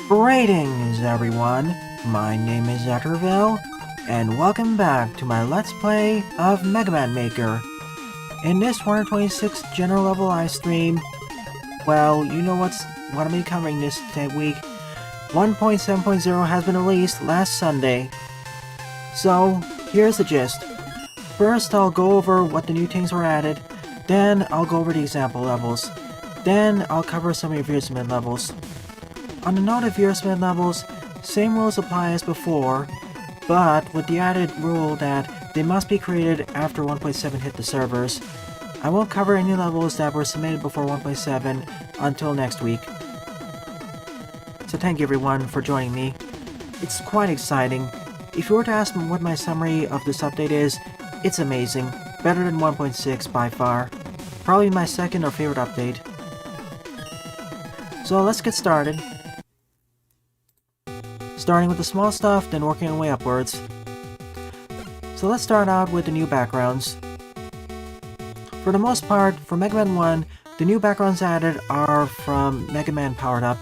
Greetings everyone, my name is Zetterville, and welcome back to my Let's Play of Mega Man Maker. In this 126th general level live stream, well, you know what I'm be covering this week. 1.7.0 has been released last Sunday. So, here's the gist. First, I'll go over what the new things were added, then I'll go over the example levels, then I'll cover some of your Veersmith levels. On the note of Veersmith levels, same rules apply as before, but with the added rule that they must be created after 1.7 hit the servers. I won't cover any levels that were submitted before 1.7 until next week. So thank you everyone for joining me. It's quite exciting. If you were to ask me what my summary of this update is, it's amazing. Better than 1.6 by far. Probably my second or favorite update. So let's get started. Starting with the small stuff, then working our way upwards. So let's start out with the new backgrounds. For the most part, for Mega Man 1, the new backgrounds added are from Mega Man Powered Up.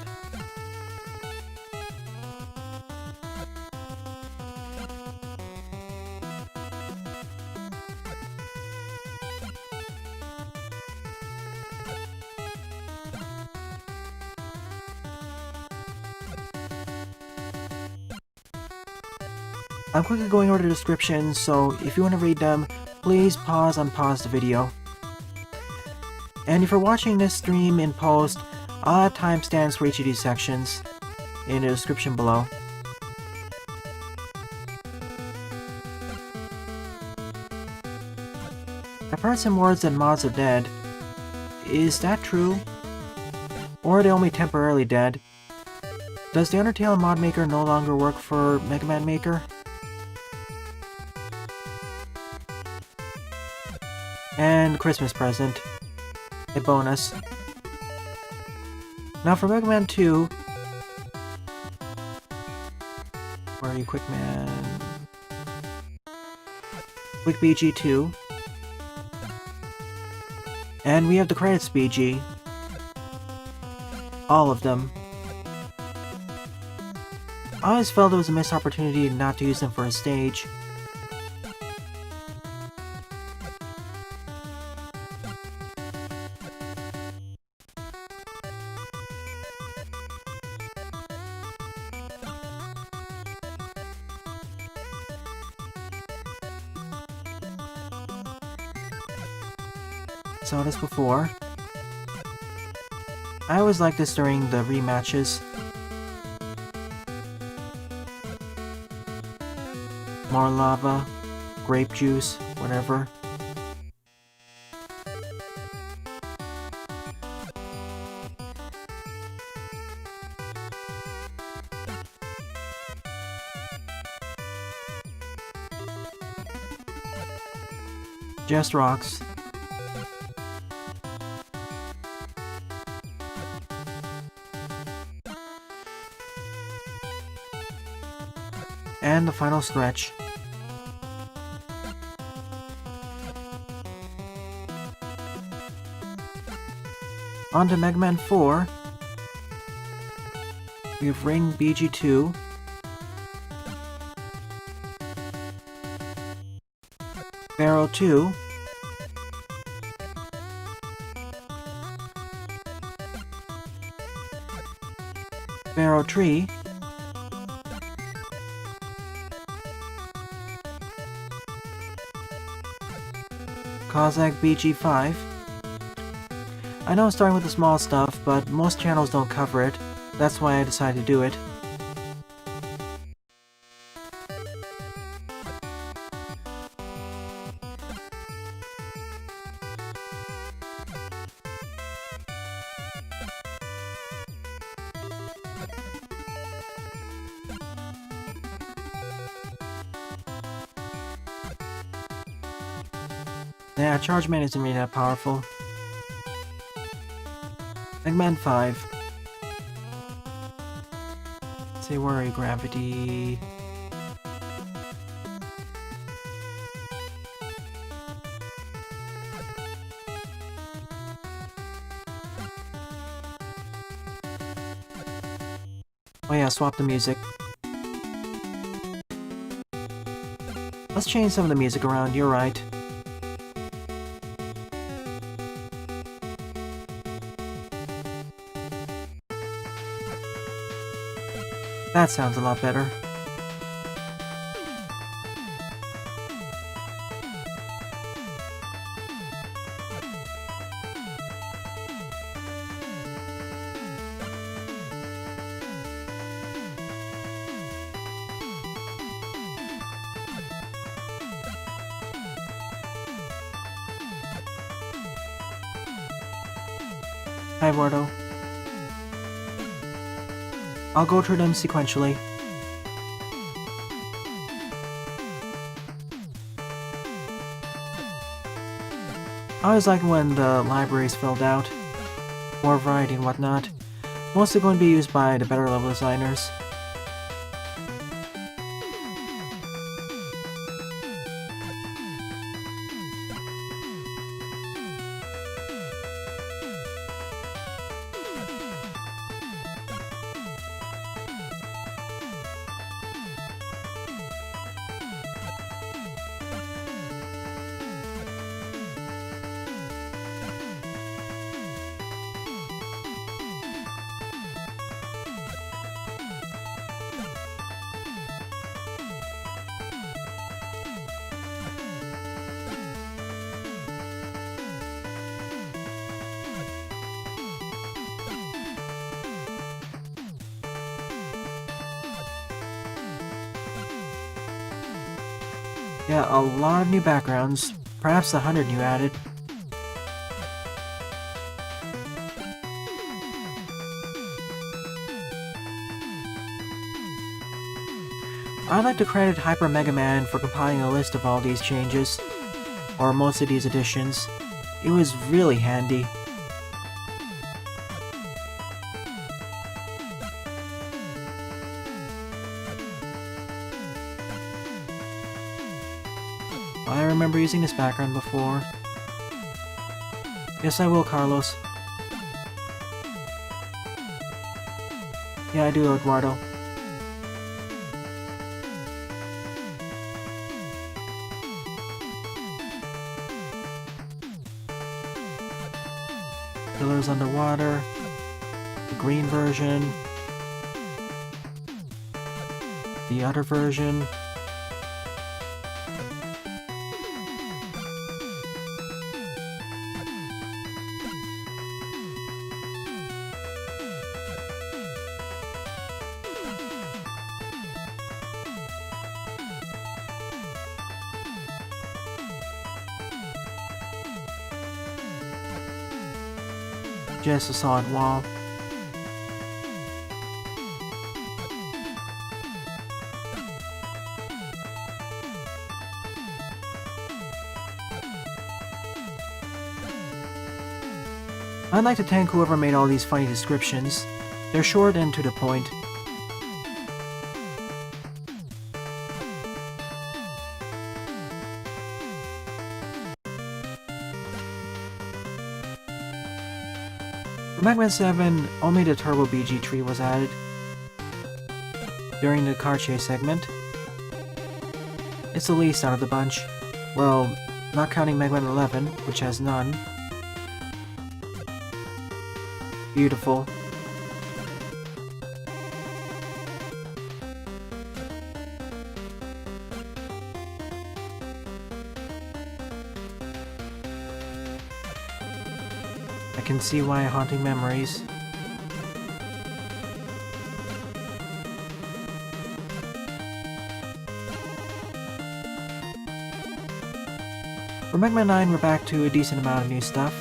I'm quickly going over the descriptions, so if you want to read them, please unpause the video. And if you're watching this stream in post, I'll add timestamps for each of these sections in the description below. I've heard some words that mods are dead. Is that true? Or are they only temporarily dead? Does the Undertale mod maker no longer work for Mega Man Maker? And Christmas present. A bonus. Now for Mega Man 2... Where are you, Quick Man? Quick BG 2. And we have the credits BG. All of them. I always felt it was a missed opportunity not to use them for a stage. Saw this before. I always like this during the rematches. More lava, grape juice, whatever. Just rocks. And the final stretch. On to Mega Man 4. We have Ring BG2. Barrel 2. Barrel 3. Kozak BG5. I know I'm starting with the small stuff, but most channels don't cover it. That's why I decided to do it. Yeah, Charge Man isn't really that powerful. Mega Man 5. Say where are you, Gravity? Oh yeah, swap the music. Let's change some of the music around, you're right. That sounds a lot better. Hi, Wardo. I'll go through them sequentially. I always like when the library's filled out. More variety and whatnot. Mostly going to be used by the better level designers. Yeah, a lot of new backgrounds. Perhaps 100 new added. I'd like to credit Hyper Mega Man for compiling a list of all these changes, or most of these additions. It was really handy. I remember using this background before. Yes, I will, Carlos. Yeah, I do, Eduardo. Pillars underwater. The green version. The other version. Just a solid wall. I'd like to thank whoever made all these funny descriptions. They're short and to the point. For Mega Man 7, only the Turbo BG tree was added during the car chase segment. It's the least out of the bunch. Well, not counting Mega Man 11, which has none. Beautiful. I can see why haunting memories. For Mega Man 9, we're back to a decent amount of new stuff.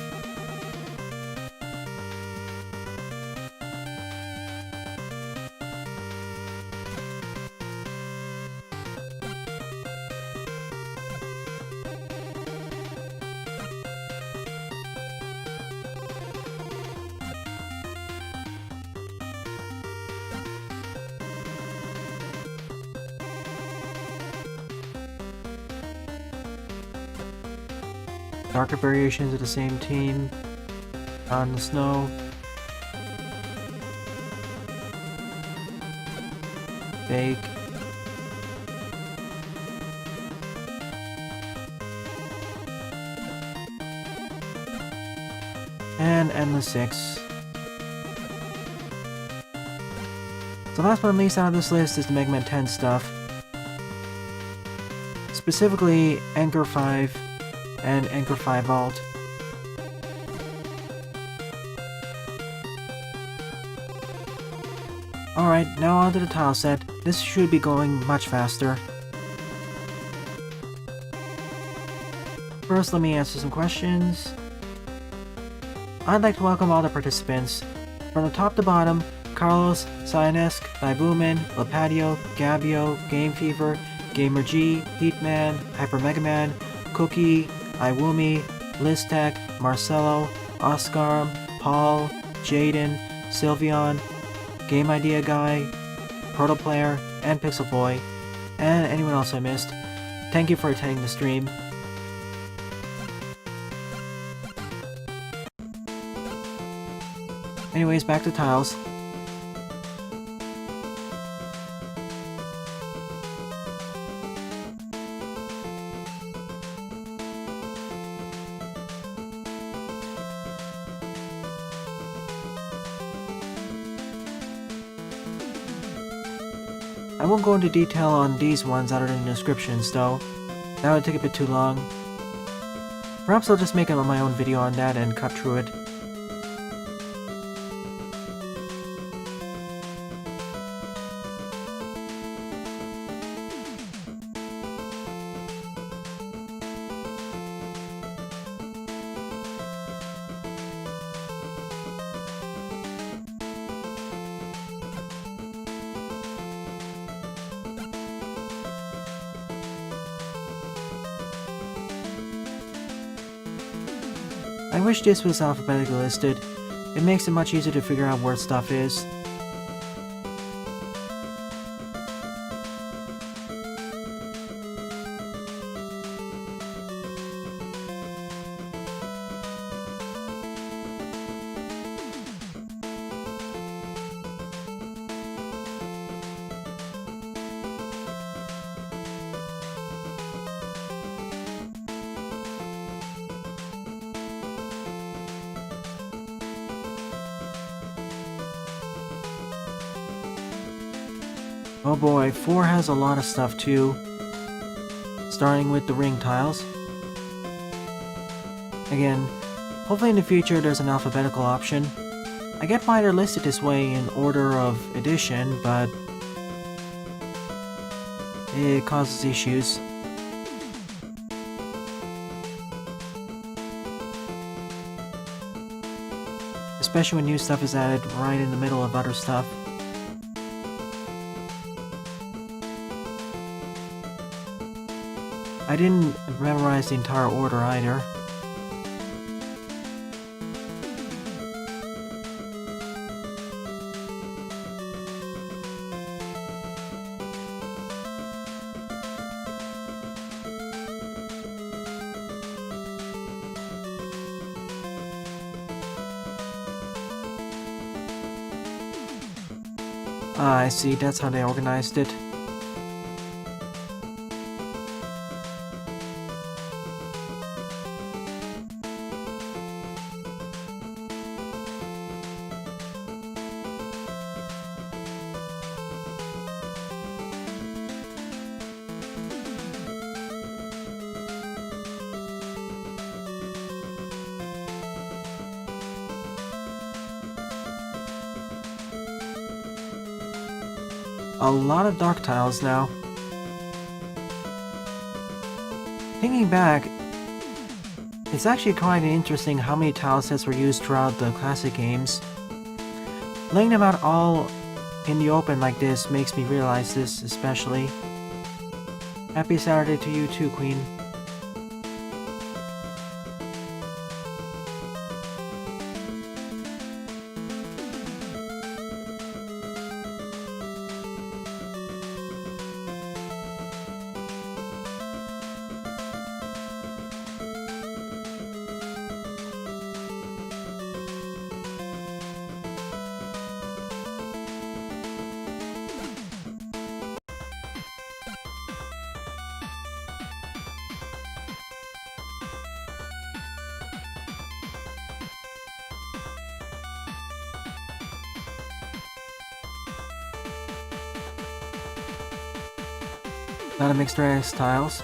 Darker variations of the same team on the snow. fake. And Endless 6. So last but not least out of this list is the Mega Man 10 stuff. Specifically, Anchor 5 and Anchor 5 Vault. Alright, now onto the tile set. This should be going much faster. First, let me answer some questions. I'd like to welcome all the participants. From the top to bottom, Carlos, Cyanesk, Dibuman, Lepadio, Gabio, Game Fever, Gamer G, Heatman, Hyper Mega Man, Cookie, Iwumi, Liztech, Marcelo, Oscar, Paul, Jaden, Sylveon, Game Idea Guy, Proto Player, and Pixel Boy, and anyone else I missed. Thank you for attending the stream. Anyways, back to tiles. I won't go into detail on these ones other than the descriptions though. That would take a bit too long. Perhaps I'll just make my own video on that and cut through it. I wish this was alphabetically listed. It makes it much easier to figure out where stuff is. Oh boy, 4 has a lot of stuff too. Starting with the ring tiles. Again, hopefully in the future there's an alphabetical option. I get why they're listed this way in order of edition, but it causes issues. Especially when new stuff is added right in the middle of other stuff. I didn't memorize the entire order either. Ah, I see, that's how they organized it. A lot of dark tiles now. Thinking back, it's actually quite interesting how many tile sets were used throughout the classic games. Laying them out all in the open like this makes me realize this especially. Happy Saturday to you too, Queen. Not a mixed array of styles.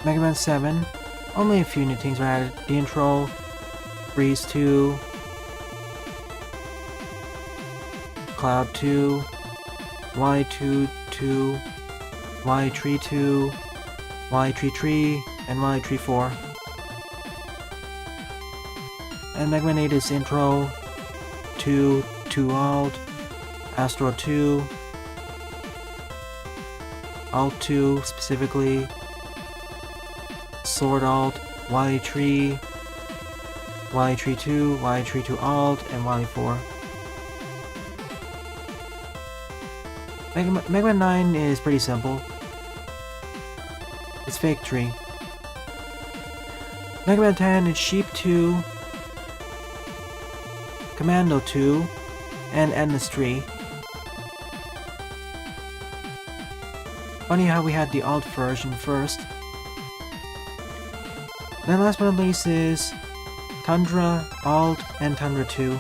Mega Man 7, only a few new things were added. The intro, Breeze 2, Cloud 2, Y2 2, Y Tree 2, Y Tree 3, and Y Tree 4. And Mega Man 8 is intro, 2, 2 alt, Astro 2, Alt 2 specifically, Sword Alt, Wily Tree, Wily Tree 2, Wily Tree 2 Alt, and Wily 4. Mega Man 9 is pretty simple. It's Fake Tree. Mega Man 10 is Sheep 2, Commando 2, and Endless Tree. Funny how we had the Alt version first. Then last but not least is Tundra, Alt, and Tundra 2.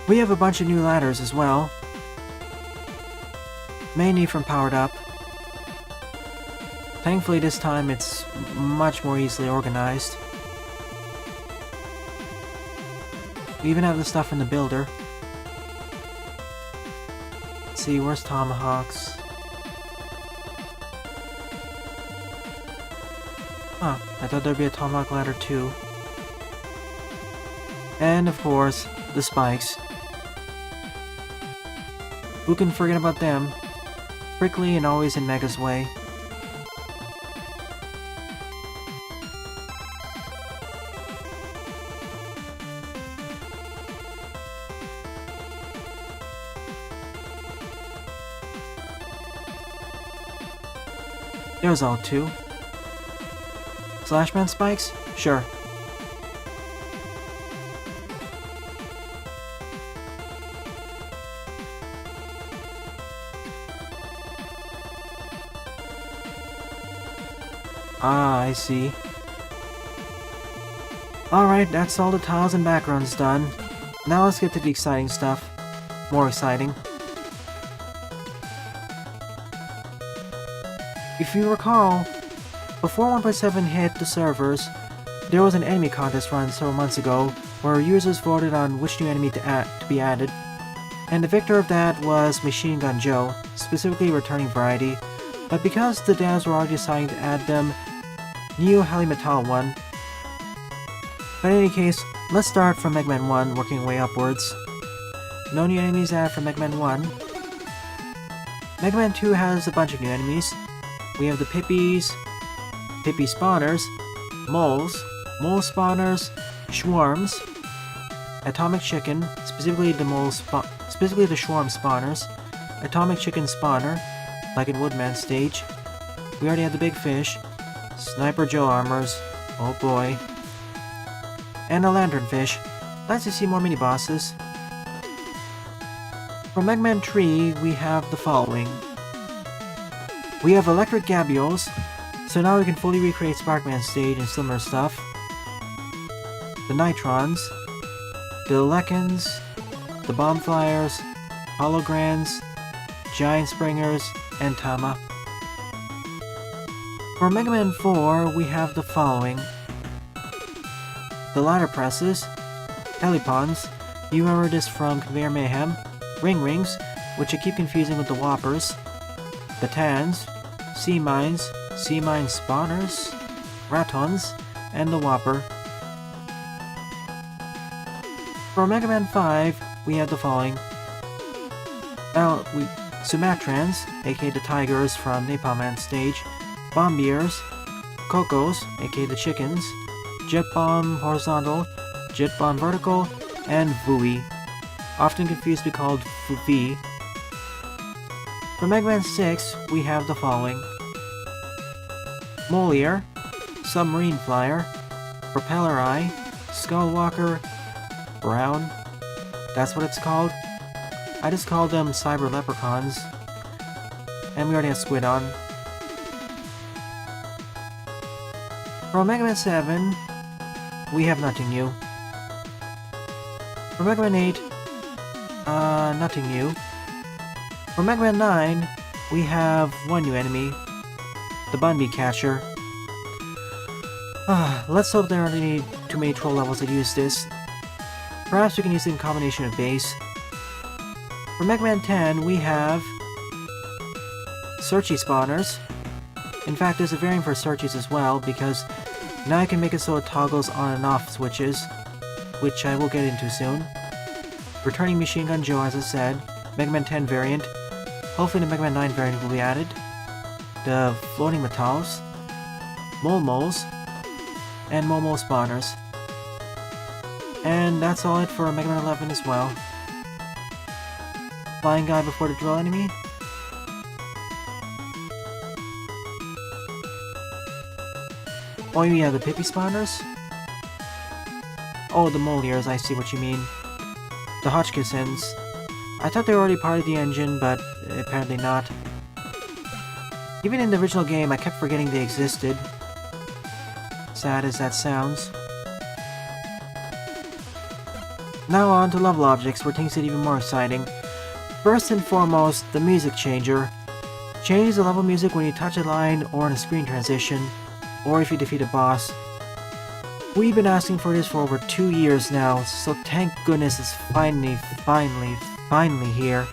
We have a bunch of new ladders as well, mainly from Powered Up. Thankfully this time it's much more easily organized. We even have the stuff from the builder. Let's see, where's Tomahawks? Huh, I thought there'd be a Tomahawk ladder too. And of course, the spikes. Who can forget about them? Prickly and always in Mega's way. There's all two. Slashman spikes? Sure. Ah, I see. Alright, that's all the tiles and backgrounds done. Now let's get to the exciting stuff. More exciting. If you recall, before 1.7 hit the servers, there was an enemy contest run several months ago where users voted on which new enemy to be added, and the victor of that was Machine Gun Joe, specifically returning variety, but because the devs were already deciding to add them, Neo Helimetal won. But in any case, let's start from Mega Man 1, working way upwards. No new enemies added from Mega Man 1. Mega Man 2 has a bunch of new enemies. We have the Pippies, Pippy spawners, moles, mole spawners, swarms, atomic chicken, specifically the swarm spawners, atomic chicken spawner, like in Woodman stage. We already had the big fish, Sniper Joe armors, oh boy, and a lanternfish. Let's see more mini bosses. For Mega Man 3, we have the following. We have electric Gabios, so now we can fully recreate Sparkman stage and similar stuff. The Nitrons, the Lekins, the Bomb Flyers, Holograms, Giant Springers, and Tama. For Mega Man 4, we have the following. The Ladder Presses, Helipons, you remember this from Conveyor Mayhem, Ring Rings, which I keep confusing with the Whoppers, the Tans, Sea Mines Spawners, Ratons, and the Whopper. For Mega Man 5, we have the following. Sumatrans, aka the Tigers from Napalm Man stage, Bombiers, Cocos, aka the Chickens, Jet Bomb Horizontal, Jet Bomb Vertical, and Vui, often confused to be called Fufi. For Mega Man 6, we have the following. Moliere, Submarine Flyer, Propeller Eye, Skullwalker, Brown, That's what it's called? I just called them Cyber Leprechauns. And we already have Squid on. For Mega Man 7, we have nothing new. For Mega Man 8, nothing new. For Mega Man 9, we have one new enemy, the Bun Bee Catcher. Let's hope there aren't any too many troll levels that use this. Perhaps we can use it in combination of base. For Mega Man 10, we have Searchy spawners. In fact, there's a variant for Searchies as well, because now I can make it so it toggles on and off switches, which I will get into soon. Returning Machine Gun Joe, as I said. Mega Man 10 variant. Hopefully the Mega Man 9 variant will be added. The Floating Metals. Moles. And Momo spawners. And that's all it for Mega Man 11 as well. Flying guy before the drill enemy. Oh, yeah, the Pippi spawners? Oh, the Moliers, I see what you mean. The Hodgkinsons. I thought they were already part of the engine, but apparently not. Even in the original game, I kept forgetting they existed. Sad as that sounds. Now on to level objects, where things get even more exciting. First and foremost, the music changer. Changes the level music when you touch a line or in a screen transition, or if you defeat a boss. We've been asking for this for over 2 years now, so thank goodness it's finally here.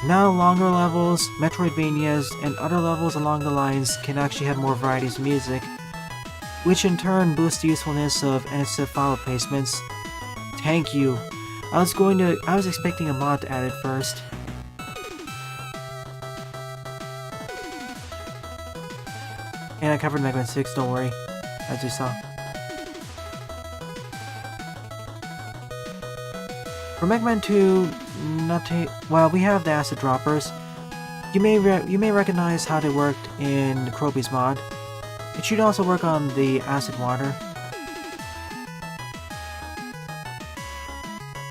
Now longer levels, Metroidvanias, and other levels along the lines can actually have more varieties of music, which in turn boosts the usefulness of NSF file placements. Thank you. I was expecting a mod to add it first. And I covered Mega Man 6, don't worry, as you saw. For Mega Man 2, nothing. Well, we have the acid droppers. You may recognize how they worked in Kroby's mod. It should also work on the acid water.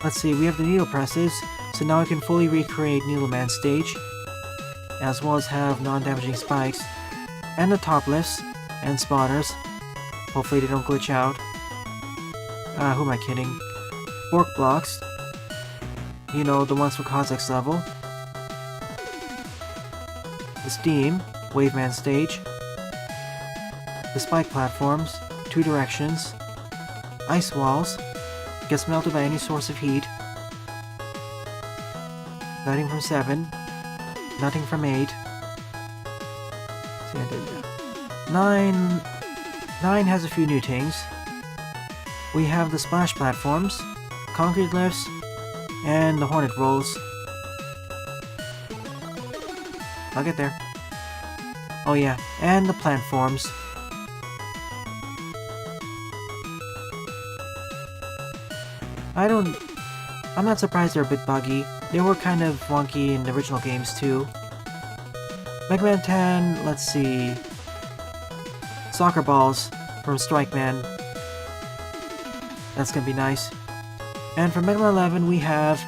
Let's see, we have the needle presses, so now I can fully recreate Needle Man stage, as well as have non-damaging spikes, and the top lifts and spawners. Hopefully they don't glitch out. Who am I kidding? Fork blocks. You know, the ones for Kozak's level. The Steam, Waveman stage. The spike platforms, 2 directions. Ice walls, gets melted by any source of heat. Nothing from 7. Nothing from 8. See, I did that. 9 has a few new things. We have the splash platforms, concrete lifts, and the hornet rolls. I'll get there. Oh yeah, and the plant forms. I'm not surprised they're a bit buggy. They were kind of wonky in the original games too. Mega Man 10, let's see. Soccer balls from Strike Man. That's gonna be nice. And for Mega Man 11, we have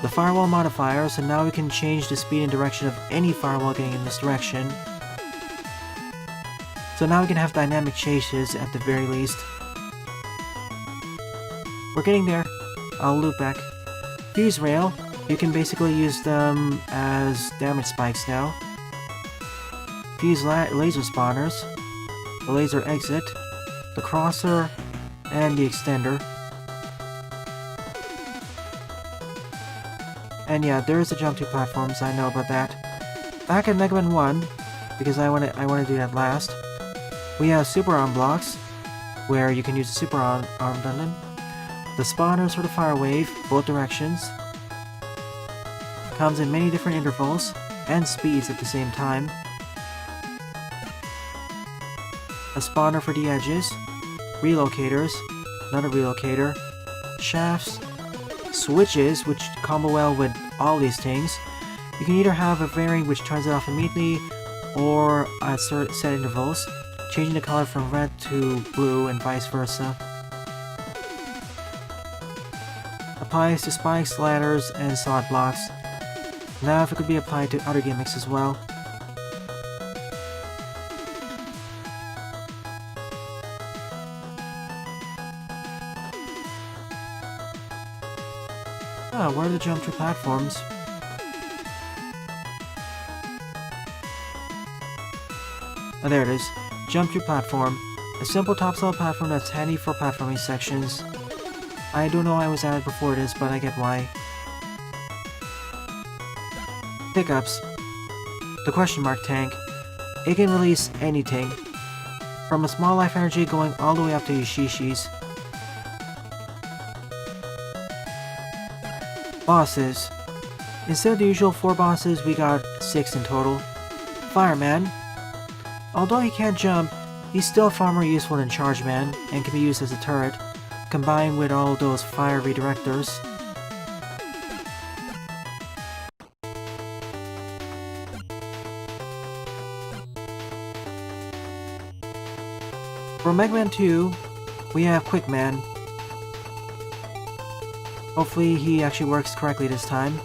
the firewall modifier, so now we can change the speed and direction of any firewall getting in this direction. So now we can have dynamic chases at the very least. We're getting there. I'll loop back. Fuse rail, you can basically use them as damage spikes now. Fuse laser spawners, the laser exit, the crosser, and the extender. And yeah, there is a jump to platforms, I know about that. Back at Mega Man 1, because I want to do that last, we have super arm blocks, where you can use a super arm on them. The spawners for the fire wave, both directions. Comes in many different intervals and speeds at the same time. A spawner for the edges, relocators, another relocator, shafts, switches, which combo well with all these things. You can either have a variant which turns it off immediately, or at set intervals, changing the color from red to blue and vice versa. A Applies to spikes, ladders, and solid blocks. Now if it could be applied to other gimmicks as well. Ah, where are the jump to platforms? Oh, there it is. Jump to platform. A simple top-level platform that's handy for platforming sections. I don't know why it was added before this, but I get why. Pickups. The question mark tank. It can release anything. From a small life energy going all the way up to Yoshishi's. Bosses. Instead of the usual 4 bosses, we got 6 in total. Fireman. Although he can't jump, he's still far more useful than Charge Man and can be used as a turret, combined with all those fire redirectors. For Mega Man 2, we have Quick Man. Hopefully he actually works correctly this time.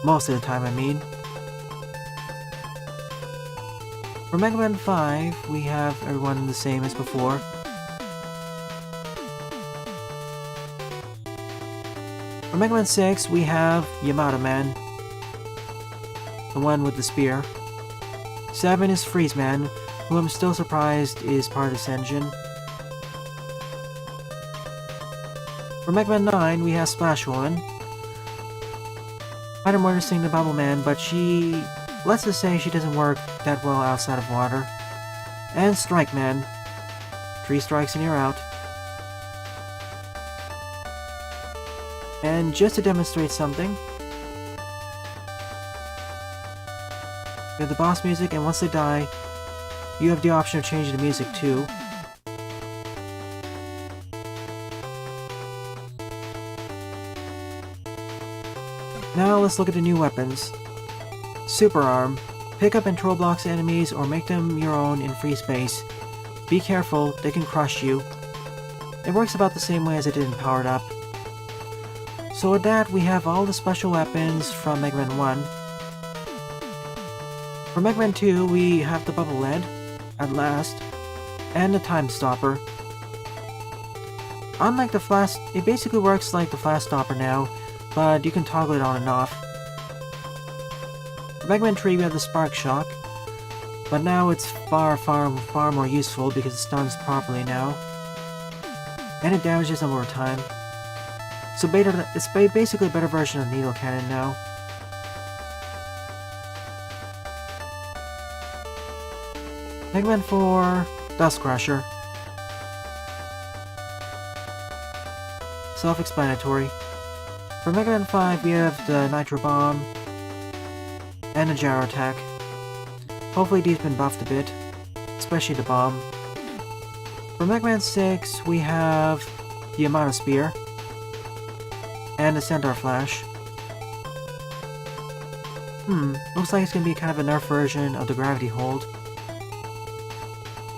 Most of the time, I mean. For Mega Man 5, we have everyone the same as before. For Mega Man 6, we have Yamato Man. The one with the spear. 7 is Freeze Man, who I'm still surprised is part of this engine. For Mega Man 9, we have Splash Woman. Kind of more interesting than Bubble Man, but she... let's just say she doesn't work that well outside of water. And Strike Man. 3 strikes and you're out. And just to demonstrate something, you have the boss music, and once they die, you have the option of changing the music too. Now let's look at the new weapons. Super Arm. Pick up and throw blocks at enemies or make them your own in free space. Be careful, they can crush you. It works about the same way as it did in Powered Up. So with that, we have all the special weapons from Mega Man 1. For Mega Man 2, we have the Bubble Lead, at last, and the Time Stopper. Unlike the Flash, it basically works like the Flash Stopper now, but you can toggle it on and off. For Mega Man 3, we have the Spark Shock, but now it's far more useful because it stuns properly now, and it damages them over time. So it's basically a better version of Needle Cannon now. Mega Man 4, Dust Crusher. Self-explanatory. For Mega Man 5, we have the Nitro Bomb and the Gyro Attack. Hopefully these have been buffed a bit, especially the bomb. For Mega Man 6, we have the Yamato Spear and the Centaur Flash. Looks like it's going to be kind of a nerf version of the Gravity Hold.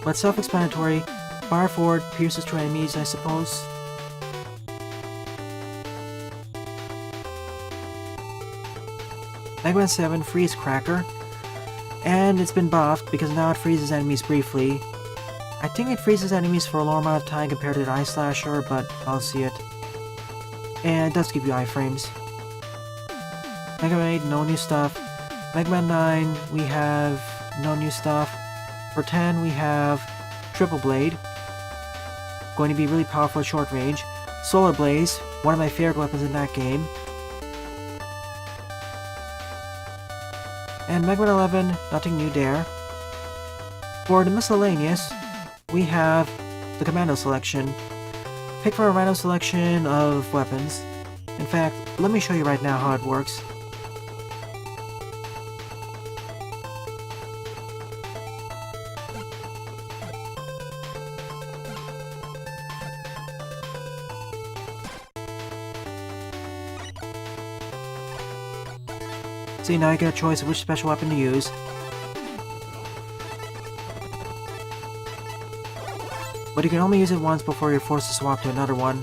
But self-explanatory, fire forward, pierces to enemies, I suppose. Mega Man 7, Freeze Cracker. And it's been buffed because now it freezes enemies briefly. I think it freezes enemies for a long amount of time compared to the Ice Slasher, but I'll see it. And it does give you iframes. Mega Man 8, no new stuff. Mega Man 9, we have no new stuff. For 10, we have Triple Blade. Going to be really powerful at short range. Solar Blaze, one of my favorite weapons in that game. And Mega Man 11, nothing new there. For the miscellaneous, we have the Commando Selection. Pick from a random selection of weapons. In fact, let me show you right now how it works. See, now you get a choice of which special weapon to use. But you can only use it once before you're forced to swap to another one.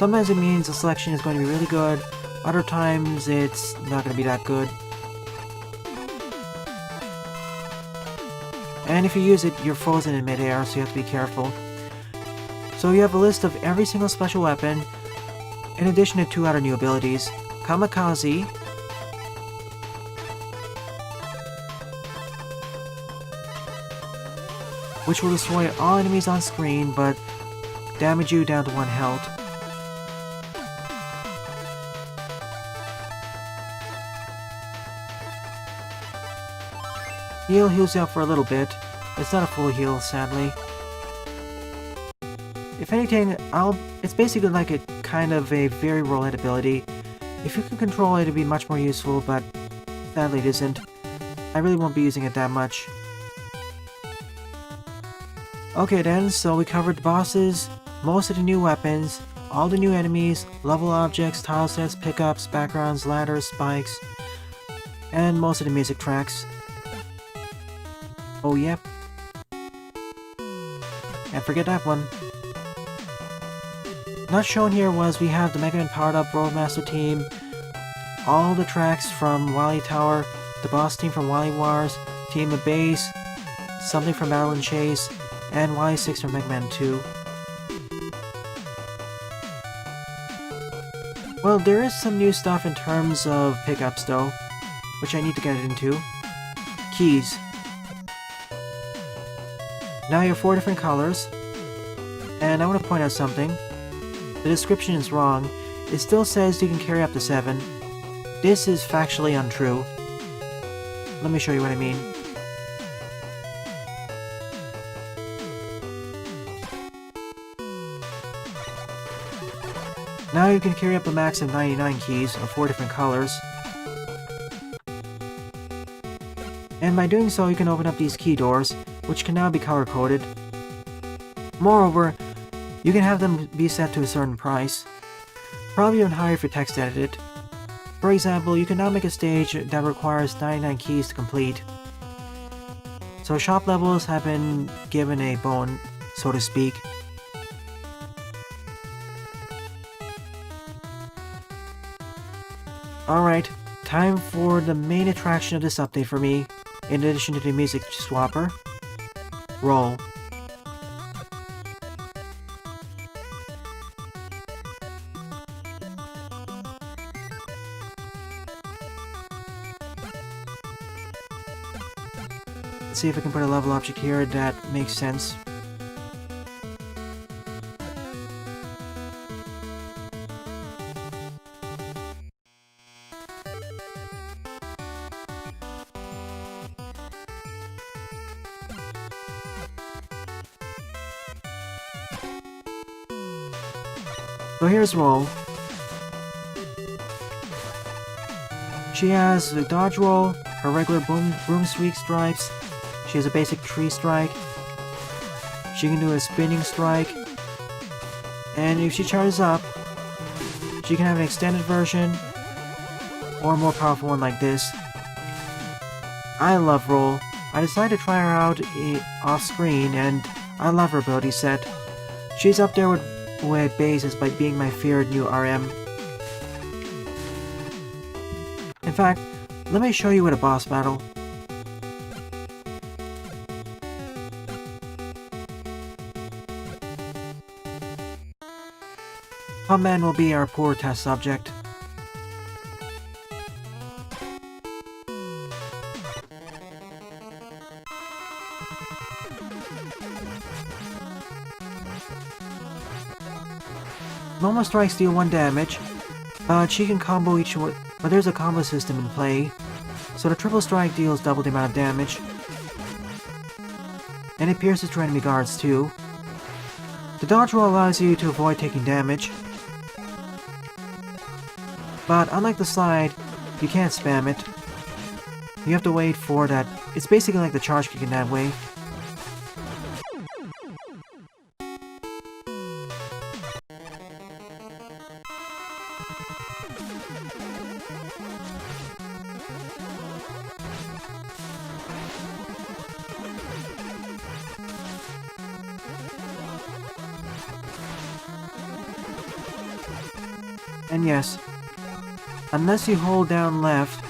Sometimes it means the selection is going to be really good, other times it's not going to be that good. And if you use it, you're frozen in midair, so you have to be careful. So you have a list of every single special weapon, in addition to 2 other new abilities. Kamikaze, which will destroy all enemies on screen, but damage you down to 1 health. Heal heals you up for a little bit. It's not a full heal, sadly. If anything, it's basically like a kind of a very roll-hit ability. If you can control it, it'd be much more useful, but sadly it isn't. I really won't be using it that much. Okay then, so we covered the bosses, most of the new weapons, all the new enemies, level objects, tile sets, pickups, backgrounds, ladders, spikes, and most of the music tracks. Oh yep. And forget that one. Not shown here was we have the Mega Man Powered Up Roadmaster team, all the tracks from Wily Tower, the boss team from Wily Wars, Team of Base, something from Battle and Chase, and Wily 6 from Mega Man 2. Well, there is some new stuff in terms of pickups though, which I need to get into. Keys. Now you have 4 different colors, and I want to point out something. The description is wrong. It still says you can carry up to 7. This is factually untrue. Let me show you what I mean. Now you can carry up a max of 99 keys of 4 different colors. And by doing so, you can open up these key doors, which can now be color-coded. Moreover, you can have them be set to a certain price, probably even higher if you text edit it. For example, you can now make a stage that requires 99 keys to complete. So shop levels have been given a bone, so to speak. Alright, time for the main attraction of this update for me, in addition to the music swapper. Roll. Let's see if I can put a level object here that makes sense. So here's Roll. She has the dodge roll, her regular broom sweep strikes, she has a basic tree strike, she can do a spinning strike, and if she charges up, she can have an extended version, or a more powerful one like this. I love Roll. I decided to try her out off screen, and I love her ability set. She's up there with Bases by being my favorite new RM. In fact, let me show you with a boss battle. Pumpman will be our poor test subject. Normal strikes deal 1 damage, but she can combo each one, but there's a combo system in play, so the triple strike deals double the amount of damage. And it pierces through enemy guards too. The dodge roll allows you to avoid taking damage, but unlike the slide, you can't spam it. You have to wait for that. It's basically like the charge kick in that way. And yes, unless you hold down left,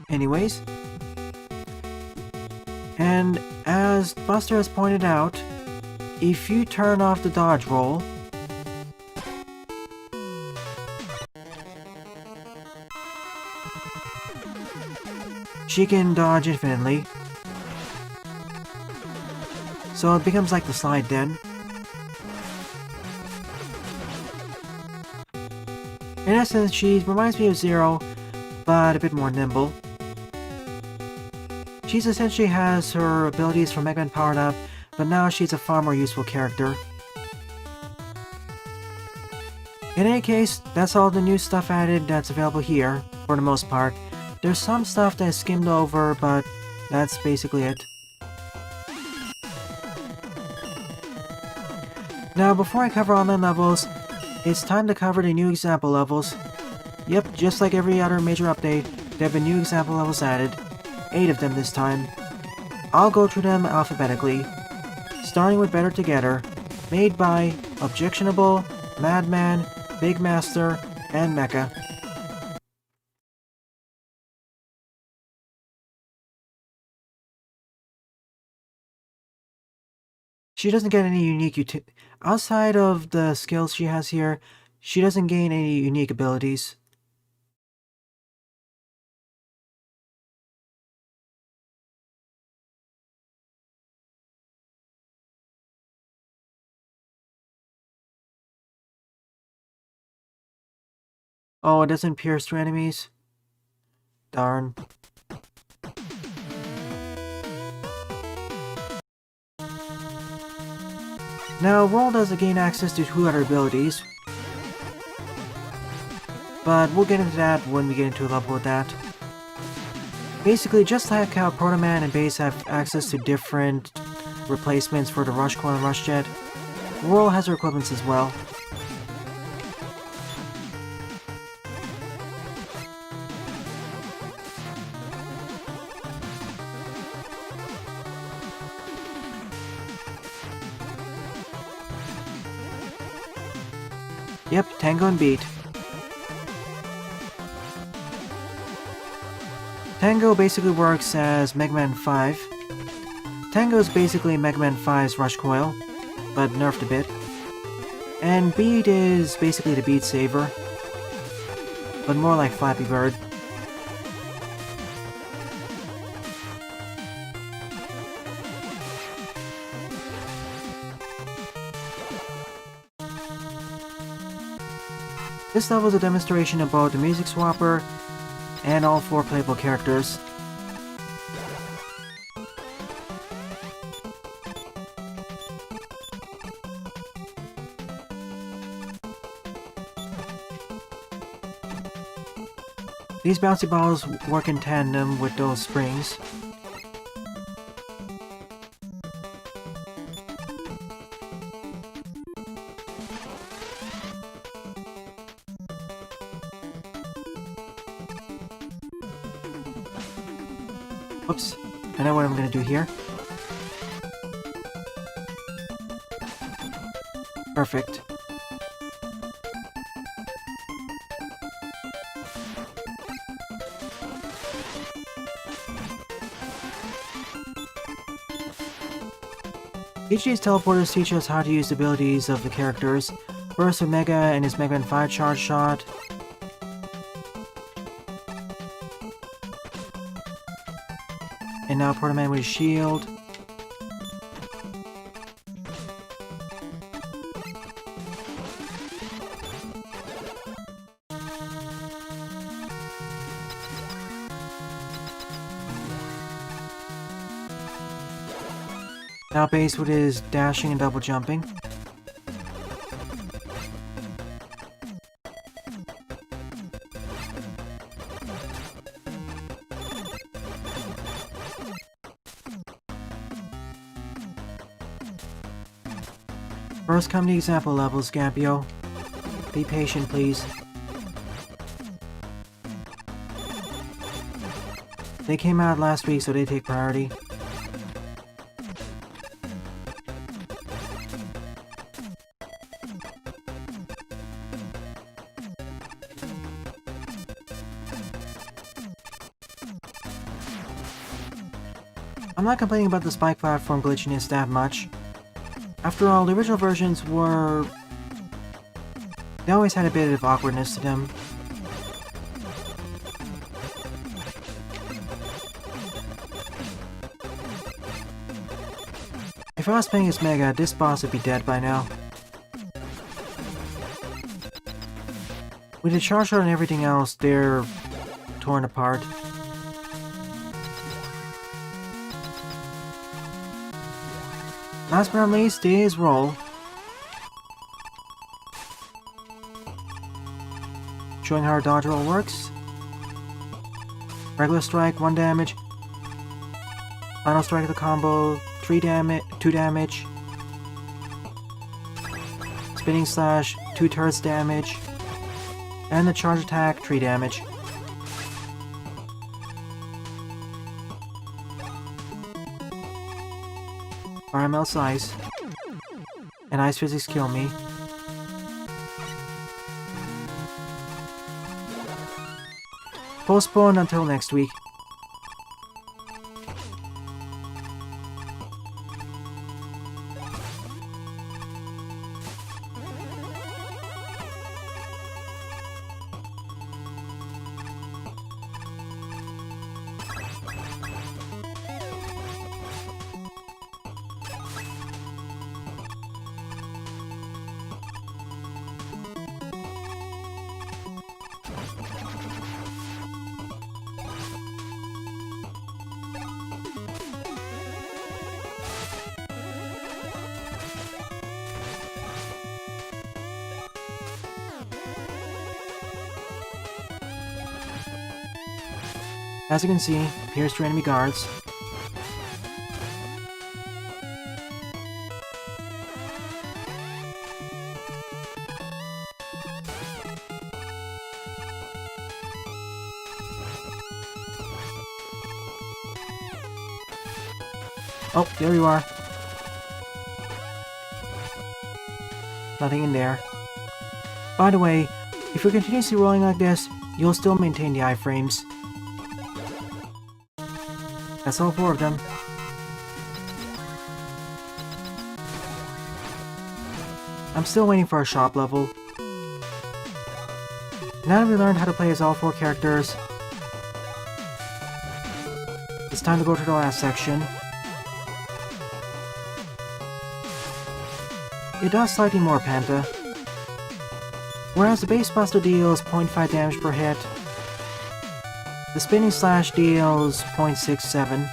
anyways. And as Buster has pointed out, if you turn off the dodge roll, she can dodge infinitely. So it becomes like the slide then. In essence, she reminds me of Zero, but a bit more nimble. She's essentially has her abilities from Mega Man powered up, but now she's a far more useful character. In any case, that's all the new stuff added that's available here, for the most part. There's some stuff that I skimmed over, but that's basically it. Now, before I cover online levels, it's time to cover the new example levels. Yep, just like every other major update, there have been new example levels added. 8 of them this time. I'll go through them alphabetically, starting with Better Together, made by Objectionable, MadMan, Bigmaster, and Meka. She doesn't get any unique outside of the skills she has here, she doesn't gain any unique abilities. Oh, it doesn't pierce through enemies? Darn. Now, Roll does gain access to 2 other abilities, but we'll get into that when we get into a level with that. Basically, just like how Proto Man and Base have access to different replacements for the Rush Coil and Rush Jet, Roll has her equivalents as well. Yep, Tango and Beat. Tango basically works as Mega Man 5. Tango is basically Mega Man 5's Rush Coil, but nerfed a bit. And Beat is basically the Beat Saver, but more like Flappy Bird. This level is a demonstration of both the Music Swapper and all 4 playable characters. These bouncy balls work in tandem with those springs. Oops, I know what I'm gonna do here. Perfect. Each of these teleporters teach us how to use the abilities of the characters. First with Mega and his Mega Man 5 Charge Shot. And now Proto Man with his shield. Now Base with his dashing and double jumping. First come the example levels, Gabio. Be patient, please. They came out last week, so they take priority. I'm not complaining about the spike platform glitchiness that much. After all, the original versions were... they always had a bit of awkwardness to them. If I was playing as Mega, this boss would be dead by now. With the charge shot and everything else, they're torn apart. Last but not least is roll. Showing how our dodge roll works. Regular strike, 1 damage. Final strike of the combo, 2 damage. Spinning slash, 2/3 damage. And the charge attack, 3 damage. Fire melts ice. And ice physics kill me. Postponed until next week. As you can see, pierce through enemy guards. Oh, there you are. Nothing in there. By the way, if you're continuously rolling like this, you'll still maintain the iframes. That's all 4 of them. I'm still waiting for a shop level. Now that we learned how to play as all 4 characters, it's time to go to the last section. It does slightly more Penta. Whereas the base buster deals 0.5 damage per hit, the spinning slash deals 0.67.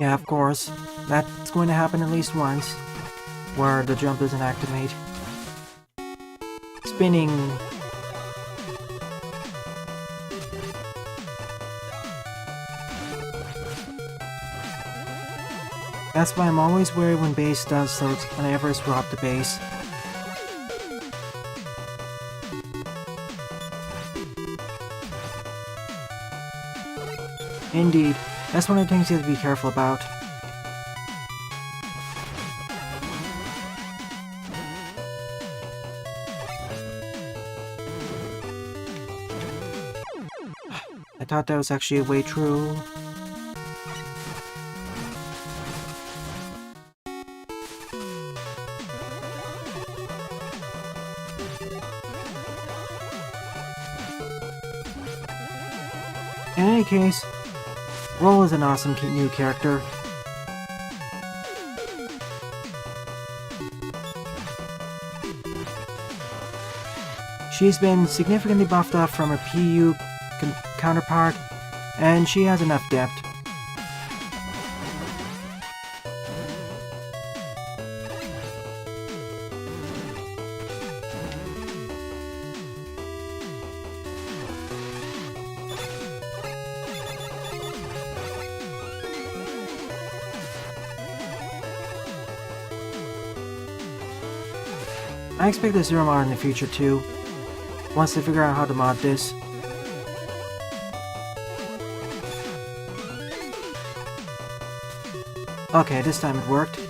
Yeah, of course. That's going to happen at least once, where the jump doesn't activate. Spinning. That's why I'm always wary when base does so when I ever swap the base. Indeed. That's one of the things you have to be careful about. I thought that was actually a way true. In any case, Roll is an awesome new character. She's been significantly buffed up from her PU counterpart, and she has enough depth. I expect a Zero mod in the future too, once they figure out how to mod this. Okay, this time it worked.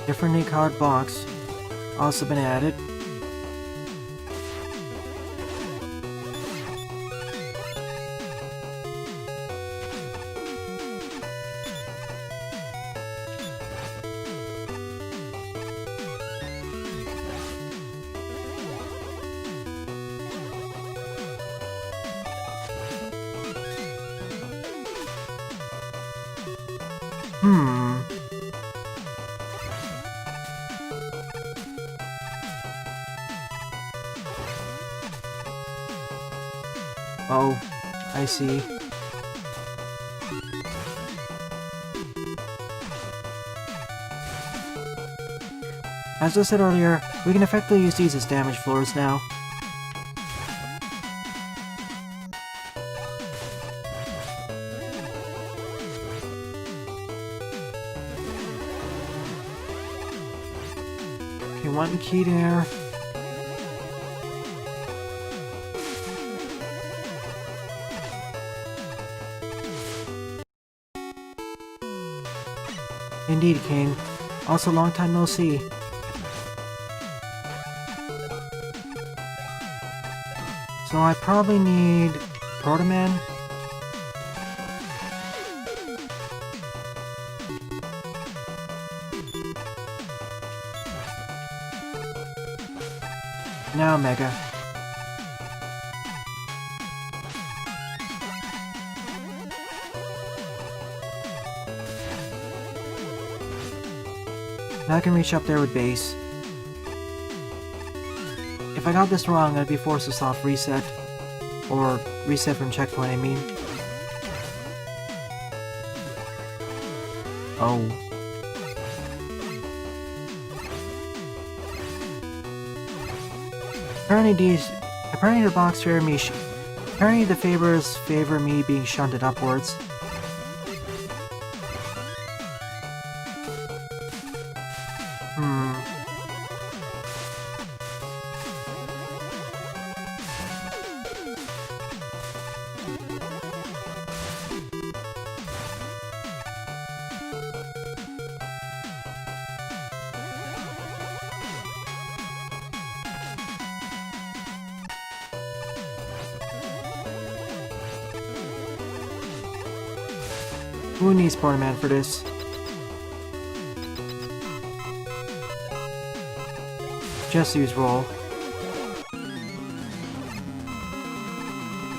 Differently colored box also been added. Oh, I see. As I said earlier, we can effectively use these as damage floors now. Okay, one key there. Indeed, King. Also, long time no see. So I probably need Proto Man. Now Mega. Now I can reach up there with base. If I got this wrong, I'd be forced to soft reset. Or reset from checkpoint, I mean. Oh. Apparently the box favor me. Apparently the favors favor me being shunted upwards. Who needs Proto Man for this? Just use roll.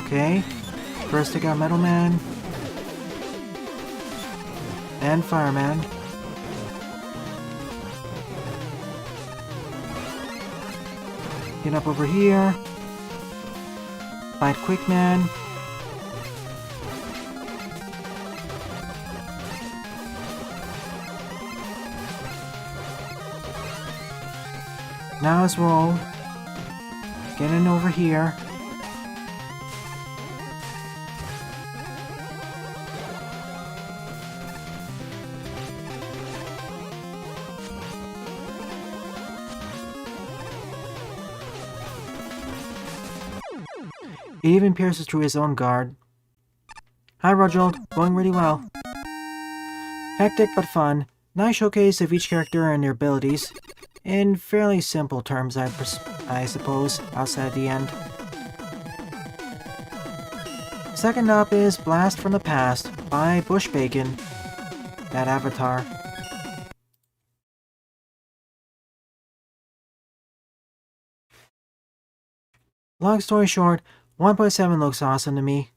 Okay. First I got Metal Man. And Fireman. Get up over here. Fight Quick Man. Now let's roll. Get in over here. It even pierces through his own guard. Hi Roger, going really well. Hectic but fun. Nice showcase of each character and their abilities. In fairly simple terms, I suppose, outside the end. Second up is Blast from the Past by BushBacon, that avatar. Long story short, 1.7 looks awesome to me.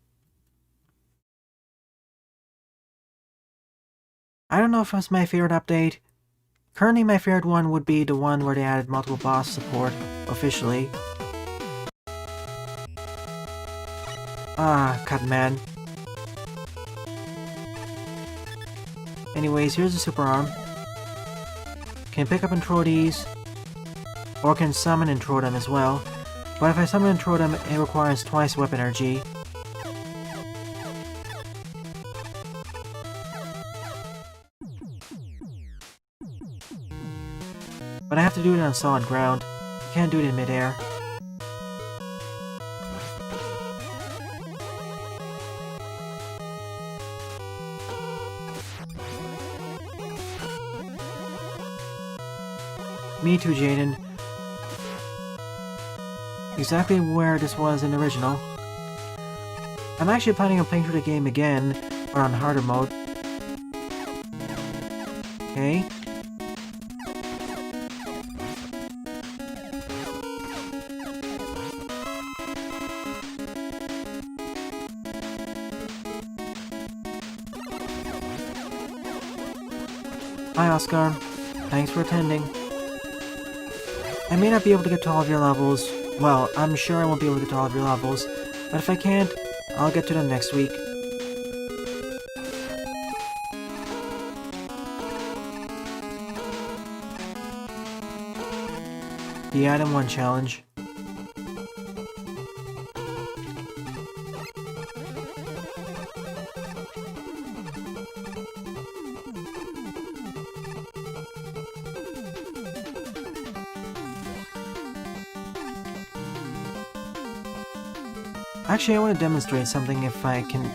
I don't know if it's my favorite update. Currently my favorite one would be the one where they added multiple boss support, officially. Ah, cut man. Anyways, here's the super arm. Can pick up and throw these, or can summon and throw them as well. But if I summon and throw them, it requires twice weapon energy. But I have to do it on solid ground. I can't do it in midair. Me too, Jaden. Exactly where this was in the original. I'm actually planning on playing through the game again, but on harder mode. Okay. Hi, Oscar. Thanks for attending. I may not be able to get to all of your levels. Well, I'm sure I won't be able to get to all of your levels, but if I can't, I'll get to them next week. The Item 1 challenge. Actually, I want to demonstrate something if I can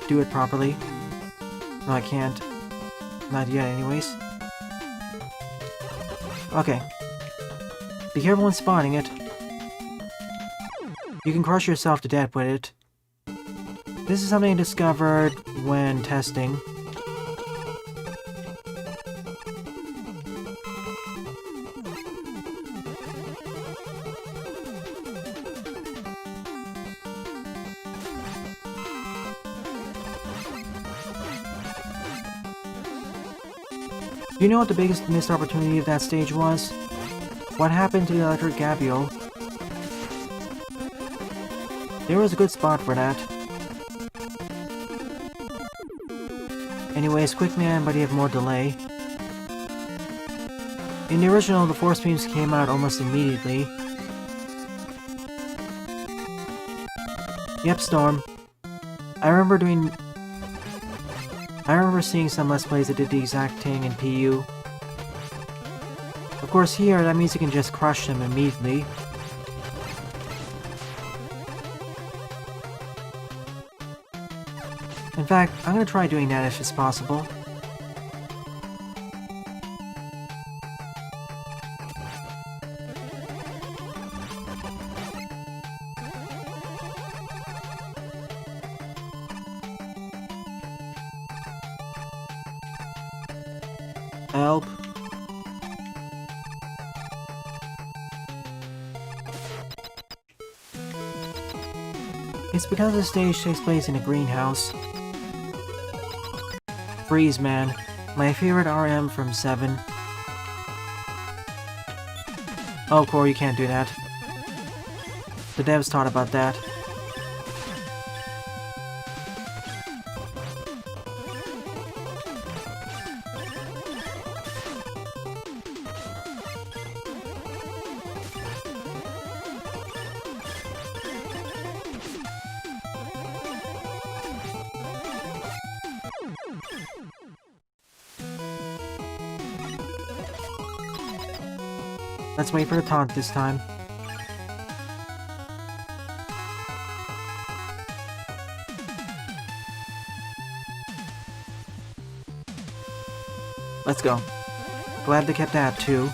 do it properly. No, I can't. Not yet, anyways. Okay. Be careful when spawning it. You can crush yourself to death with it. This is something I discovered when testing. Do you know what the biggest missed opportunity of that stage was? What happened to the electric Gabio? There was a good spot for that. Anyways, quick man, but you have more delay. In the original, the force beams came out almost immediately. Yep, Storm. I remember seeing some Let's Plays that did the exact thing in PU. Of course here, that means you can just crush them immediately. In fact, I'm gonna try doing that if it's possible. Help. It's because the stage takes place in a greenhouse. Freeze Man, my favorite RM from 7. Oh, Core, you can't do that. The devs thought about that. Let's wait for the taunt this time. Let's go. Glad they kept that too.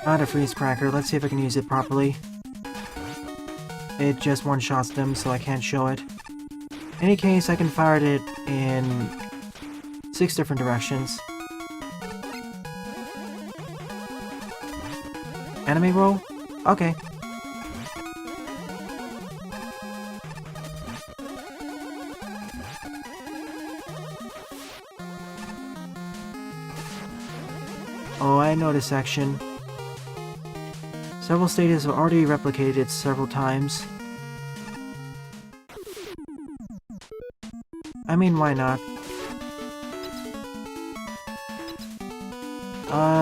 Not a freeze cracker, let's see if I can use it properly. It just one-shots them, so I can't show it. In any case, I can fire it in 6 different directions. Enemy roll? Okay. Oh, I know this section. Several stages have already replicated it several times. I mean, why not?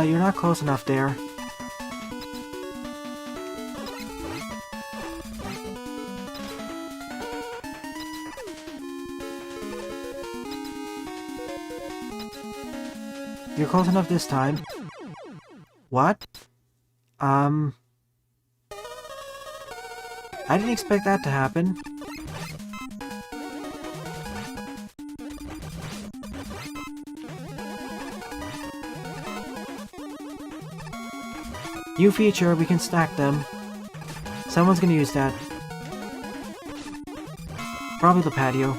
You're not close enough there. You're close enough this time. What? I didn't expect that to happen. New feature, we can stack them. Someone's gonna use that. Probably the patio.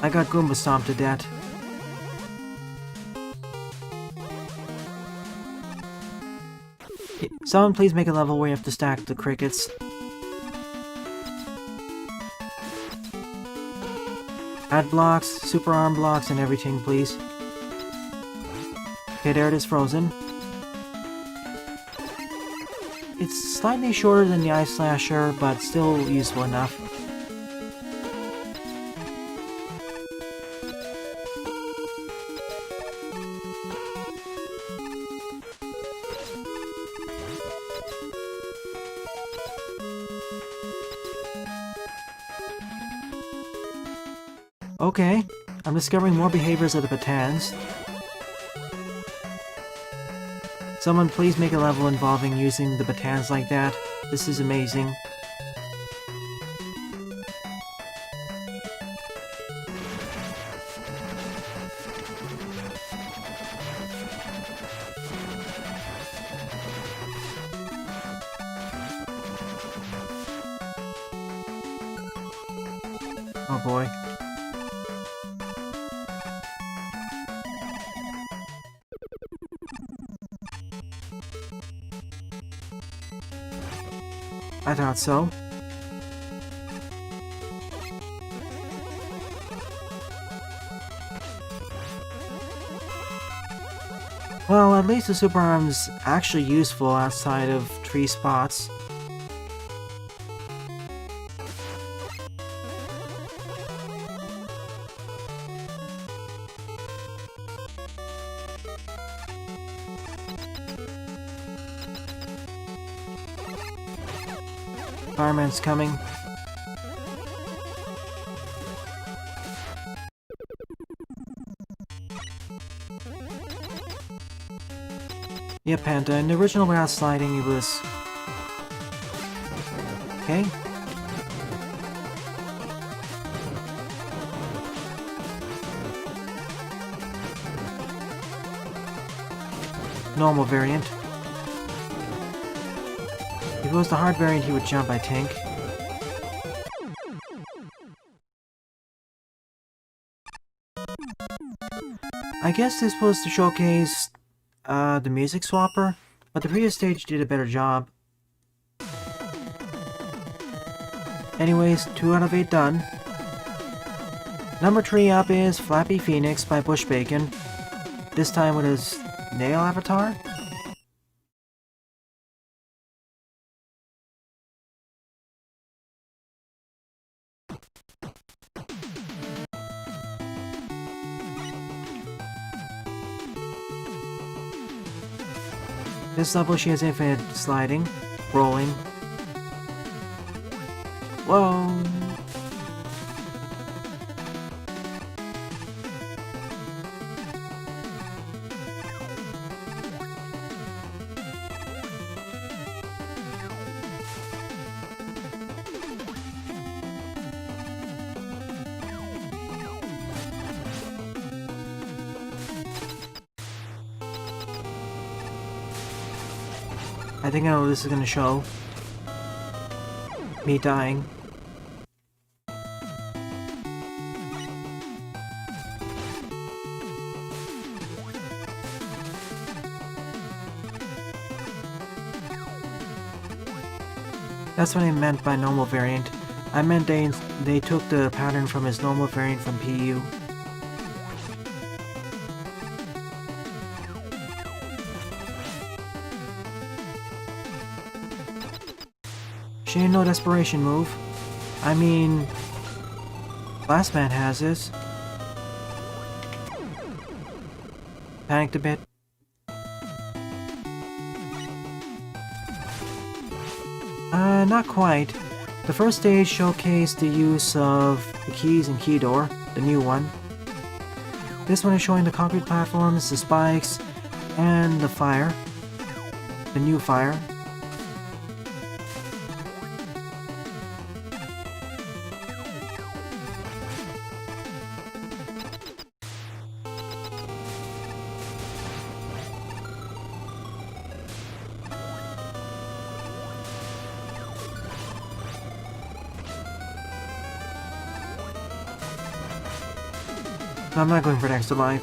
I got Goomba stomped to death. Someone please make a level where you have to stack the crickets. Add blocks, super arm blocks, and everything, please. Okay, there it is, frozen. It's slightly shorter than the Ice Slasher, but still useful enough. Okay, I'm discovering more behaviors of the Batans. Someone please make a level involving using the Batans like that. This is amazing. Oh boy. I thought so. Well, at least the super arm's actually useful outside of tree spots. Fireman's coming. Yeah, Panda. In the original without sliding, it was... Okay. Normal variant. If it was the hard variant, he would jump, I think. I guess this was to showcase the music swapper, but the previous stage did a better job. Anyways, 2 out of 8 done. Number 3 up is Flappy Phoenix by BushBacon. This time with his nail avatar. This level she has infinite sliding, rolling. Whoa! I think I know what this is gonna show. Me dying. That's what I meant by normal variant. I meant they took the pattern from his normal variant from PU. She ain't no desperation move. I mean, Last Man has this. Panicked a bit. Not quite. The first stage showcased the use of the keys and key door, the new one. This one is showing the concrete platforms, the spikes, and the fire. The new fire. I'm not going for an extra life.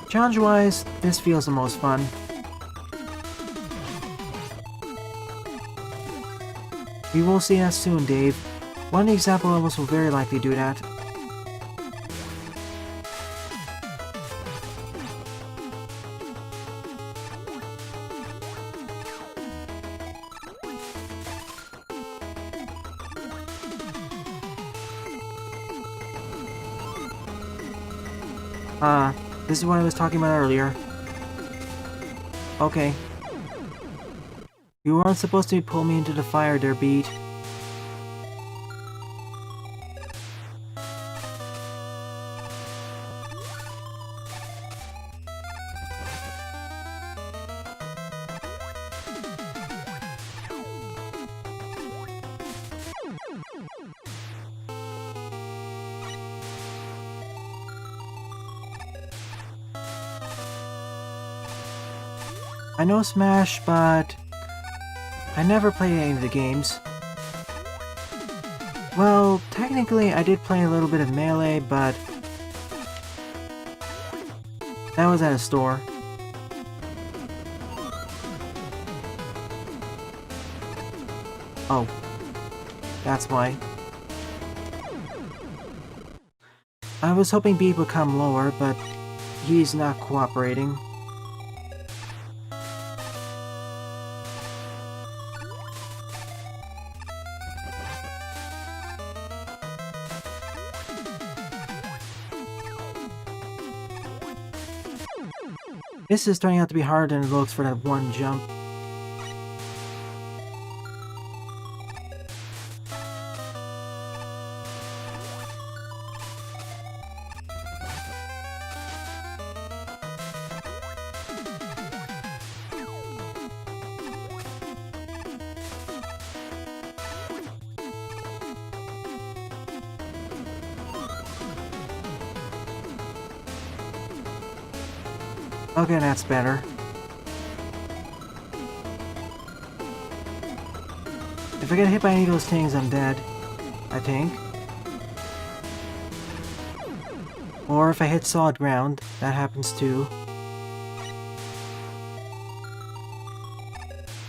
Challenge-wise, this feels the most fun. We will see that soon, Dave. One of the example levels will very likely do that. This is what I was talking about earlier. Okay. You weren't supposed to pull me into the fire there, Beat. I know Smash, but I never played any of the games. Well, technically I did play a little bit of Melee, but that was at a store. Oh, that's why. I was hoping Beat would come lower, but he's not cooperating. This is turning out to be harder than it looks for that one jump. Okay, that's better. If I get hit by any of those things, I'm dead. I think. Or if I hit solid ground, that happens too.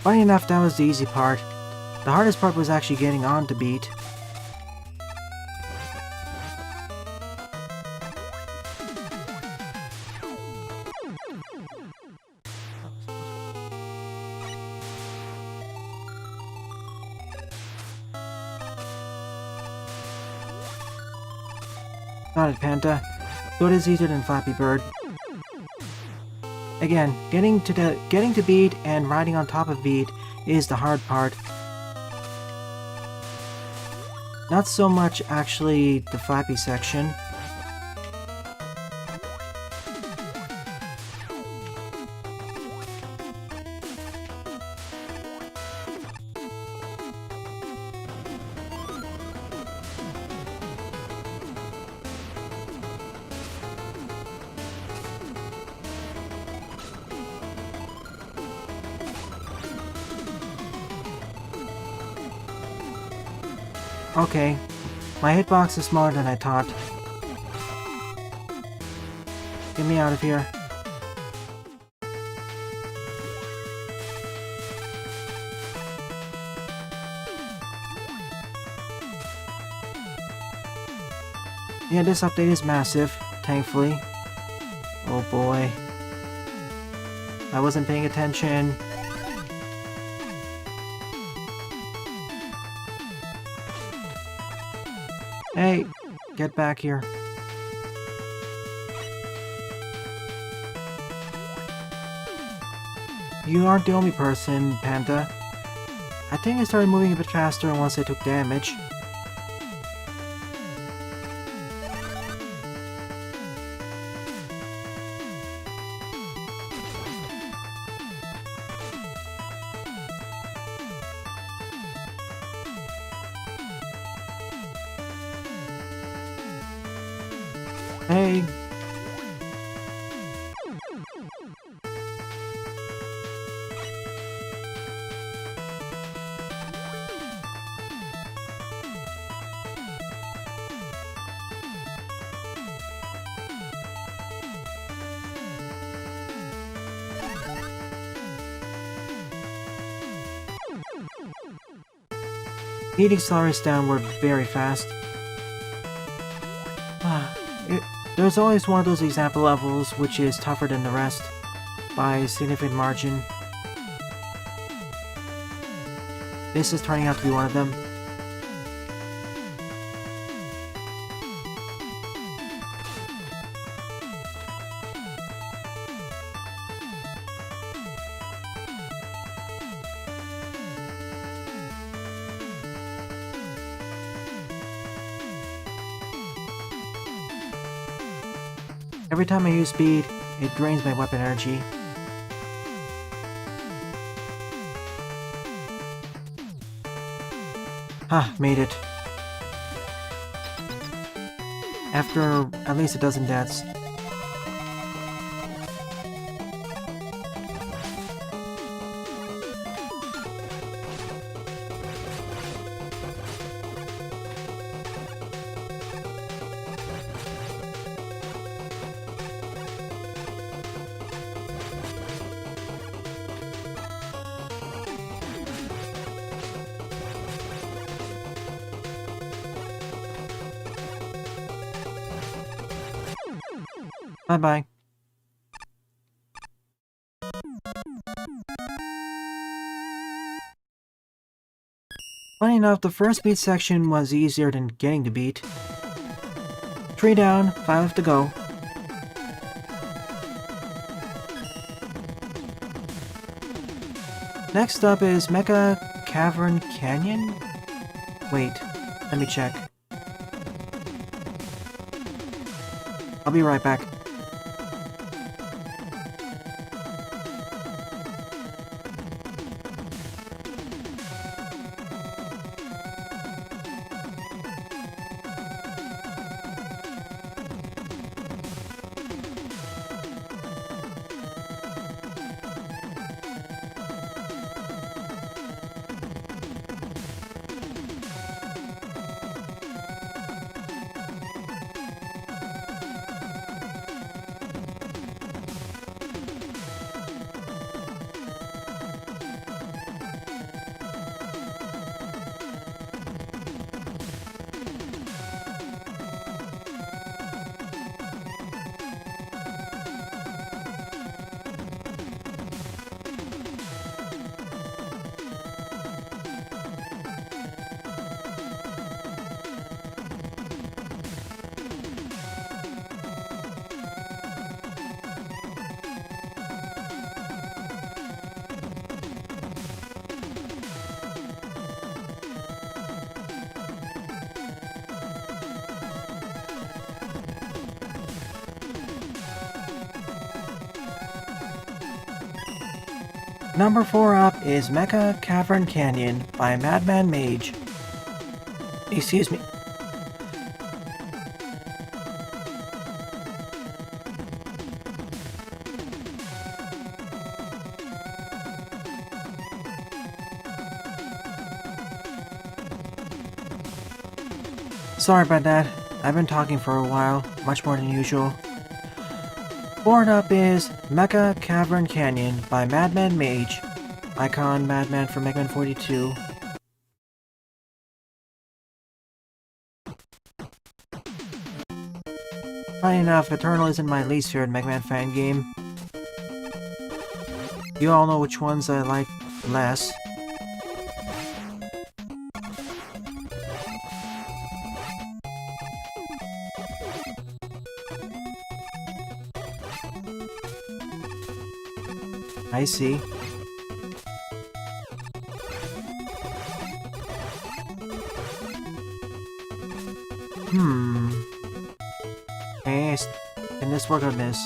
Funny enough, that was the easy part. The hardest part was actually getting on to Beat. Got it, Panta. So it is easier than Flappy Bird. Again, getting to Beat and riding on top of Beat is the hard part. Not so much actually the Flappy section. Okay. My hitbox is smaller than I thought. Get me out of here. Yeah, this update is massive, thankfully. Oh boy. I wasn't paying attention. Hey, get back here. You aren't the only person, Panda. I think I started moving a bit faster once I took damage. Hey! Heat accelerates downward very fast. There's always one of those example levels which is tougher than the rest, by a significant margin. This is turning out to be one of them. Every time I use speed, it drains my weapon energy. Made it. After at least a dozen deaths. Bye-bye. Funny enough, the first beat section was easier than getting the beat. 3 down, 5 left to go. Next up is Mecha Cavern Canyon? Wait, let me check. I'll be right back. Number 4 up is Mecha Cavern Canyon by MadMan Mage. Excuse me. Sorry about that. I've been talking for a while, much more than usual. Born up is Mecha Cavern Canyon by MadMan Mage, icon Madman from Mega Man 42. Funny enough, Eternal isn't my least favorite Mega Man fan game. You all know which ones I like less. I see. Hey, can this work on this?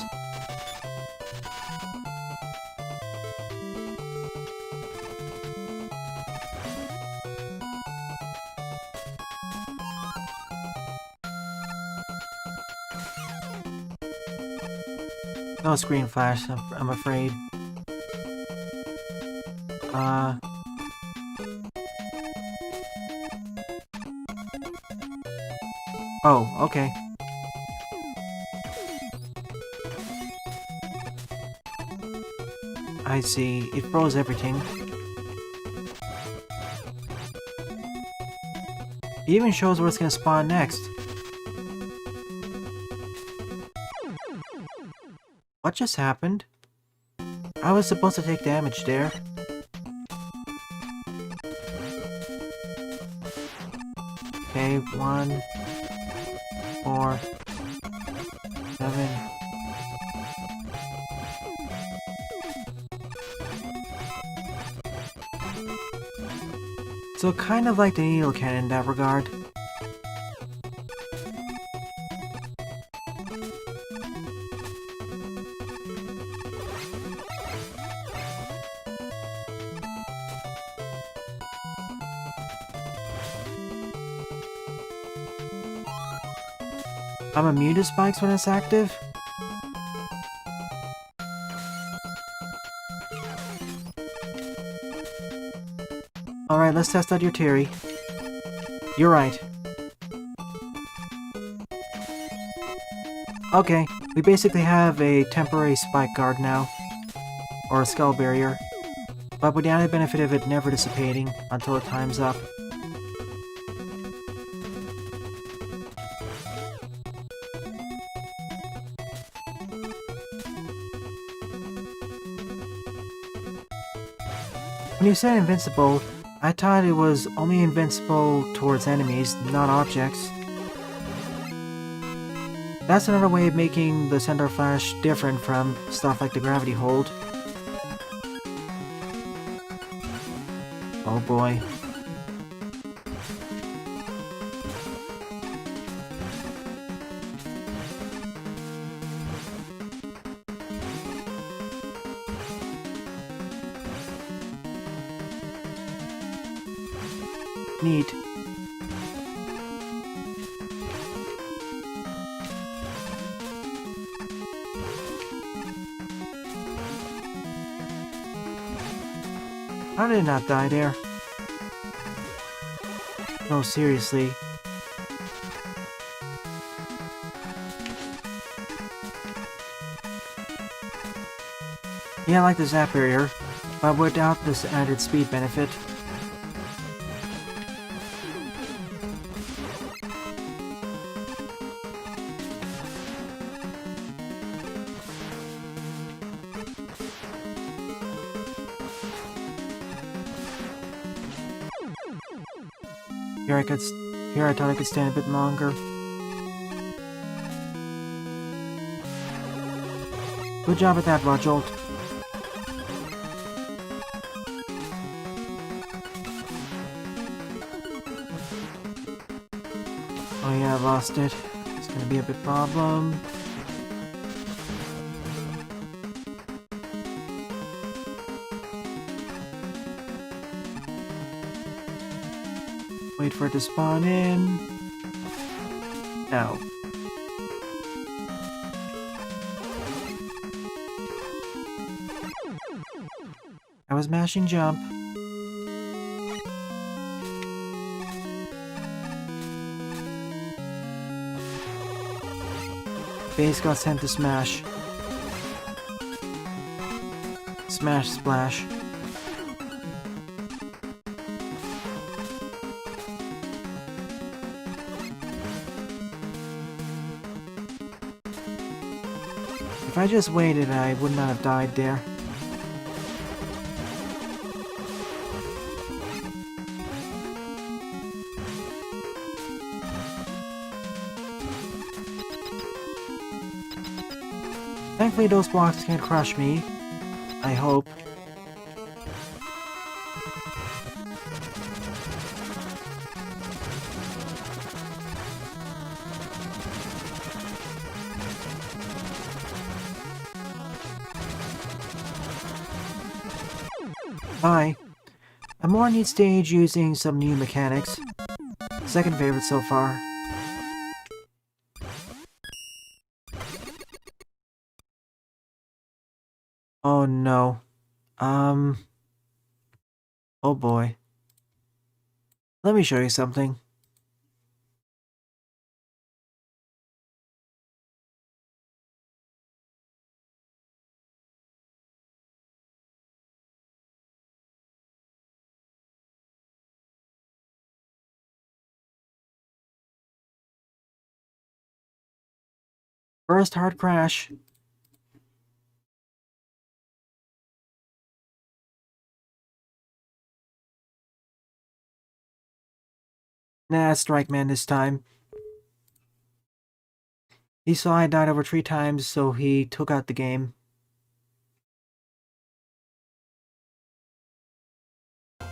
No screen flash, I'm afraid. Oh, okay. I see. It froze everything. It even shows where it's gonna spawn next. What just happened? I was supposed to take damage there. Okay, 1, 4, 7. So kind of like the needle cannon in that regard. I'm immune to spikes when it's active? Alright, let's test out your theory. You're right. Okay, we basically have a temporary spike guard now. Or a skull barrier. But with the added benefit of it never dissipating until it time's up. When you said invincible, I thought it was only invincible towards enemies, not objects. That's another way of making the center flash different from stuff like the gravity hold. Oh boy. Neat. How did it not die there? No, seriously. Yeah, I like the zap barrier, but without this added speed benefit. Here I thought I could stand a bit longer. Good job at that, Rojolt. Oh yeah, I lost it. It's gonna be a big problem. Wait for it to spawn in. Ow. I was mashing jump. Base got sent to Smash. Smash Splash. If I just waited, I would not have died there. Thankfully those blocks can't crush me. I hope. Hi. A more neat stage using some new mechanics. Second favorite so far. Oh no. Oh boy. Let me show you something. First hard crash. Nah, Strike Man this time. He saw I died over 3 times, so he took out the game. In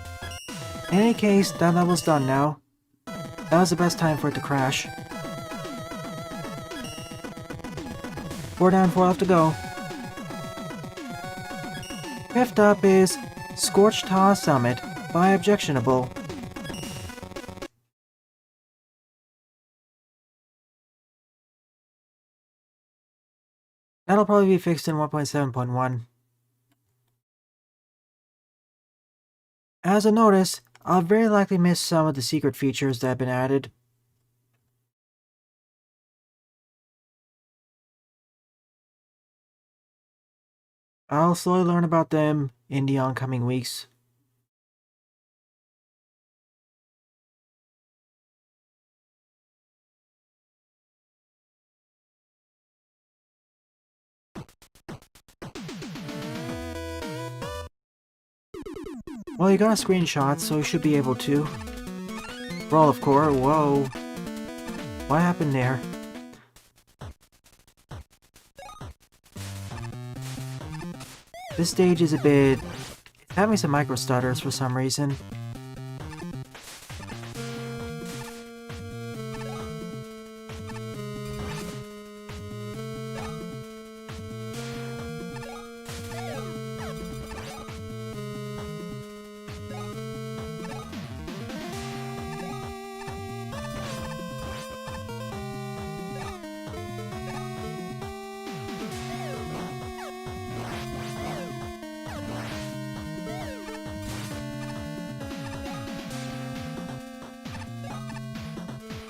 any case, that level's done now. That was the best time for it to crash. 4 down, 4 left to go. Fifth up is Scorchthaw Summit by Objectionable. That'll probably be fixed in 1.7.1. As a notice, I'll very likely miss some of the secret features that have been added. I'll slowly learn about them in the oncoming weeks. Well, you got a screenshot, so you should be able to. Roll of core, whoa. What happened there? This stage is a bit... it's having some micro stutters for some reason.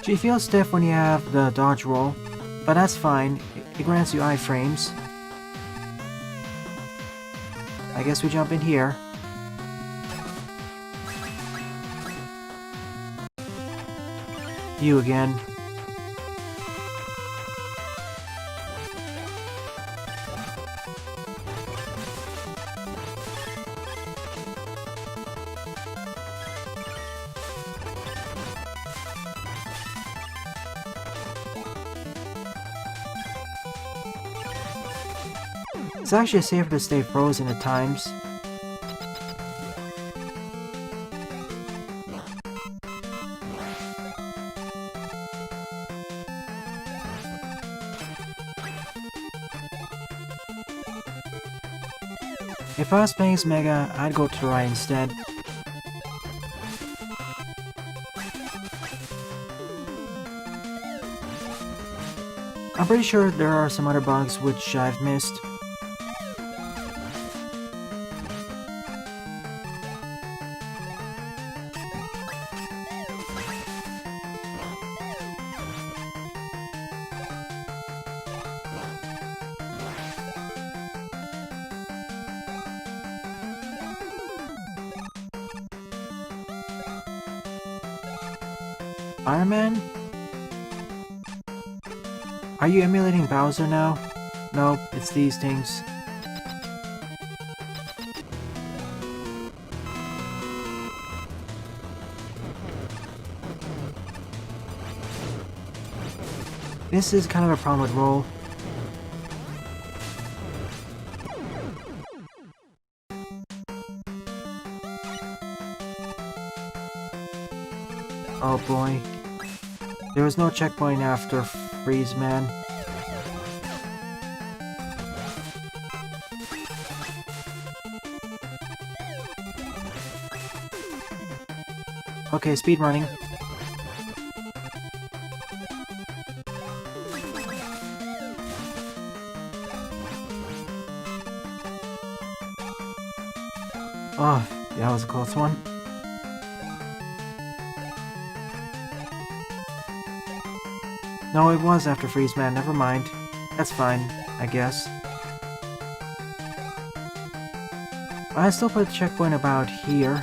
She feels stiff when you have the dodge roll, but that's fine, it grants you iframes. I guess we jump in here. You again. It's actually safer to stay frozen at times. If I was playing as Mega, I'd go to the right instead. I'm pretty sure there are some other bugs which I've missed. Fireman? Are you emulating Bowser now? Nope, it's these things. This is kind of a problem with roll. Oh boy. There was no checkpoint after Freeze Man. Okay, speed running. Oh, yeah, that was a close one. No, it was after Freeze Man, never mind. That's fine, I guess. I still put a checkpoint about here.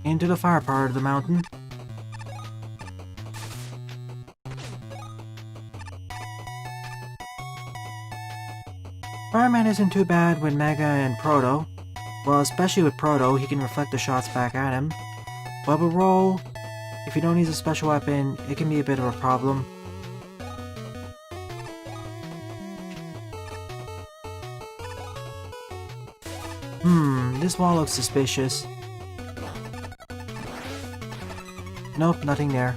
Into the fire part of the mountain. Fireman isn't too bad with Mega and Proto. Well, especially with Proto, he can reflect the shots back at him. But with Roll, if you don't use a special weapon, it can be a bit of a problem. This wall looks suspicious. Nope, nothing there.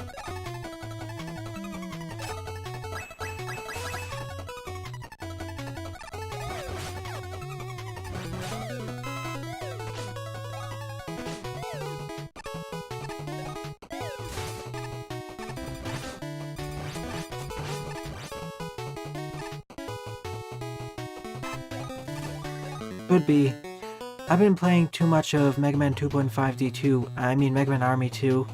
Could be. I've been playing too much of Mega Man 2.5 D2, I mean Mega Man Army 2.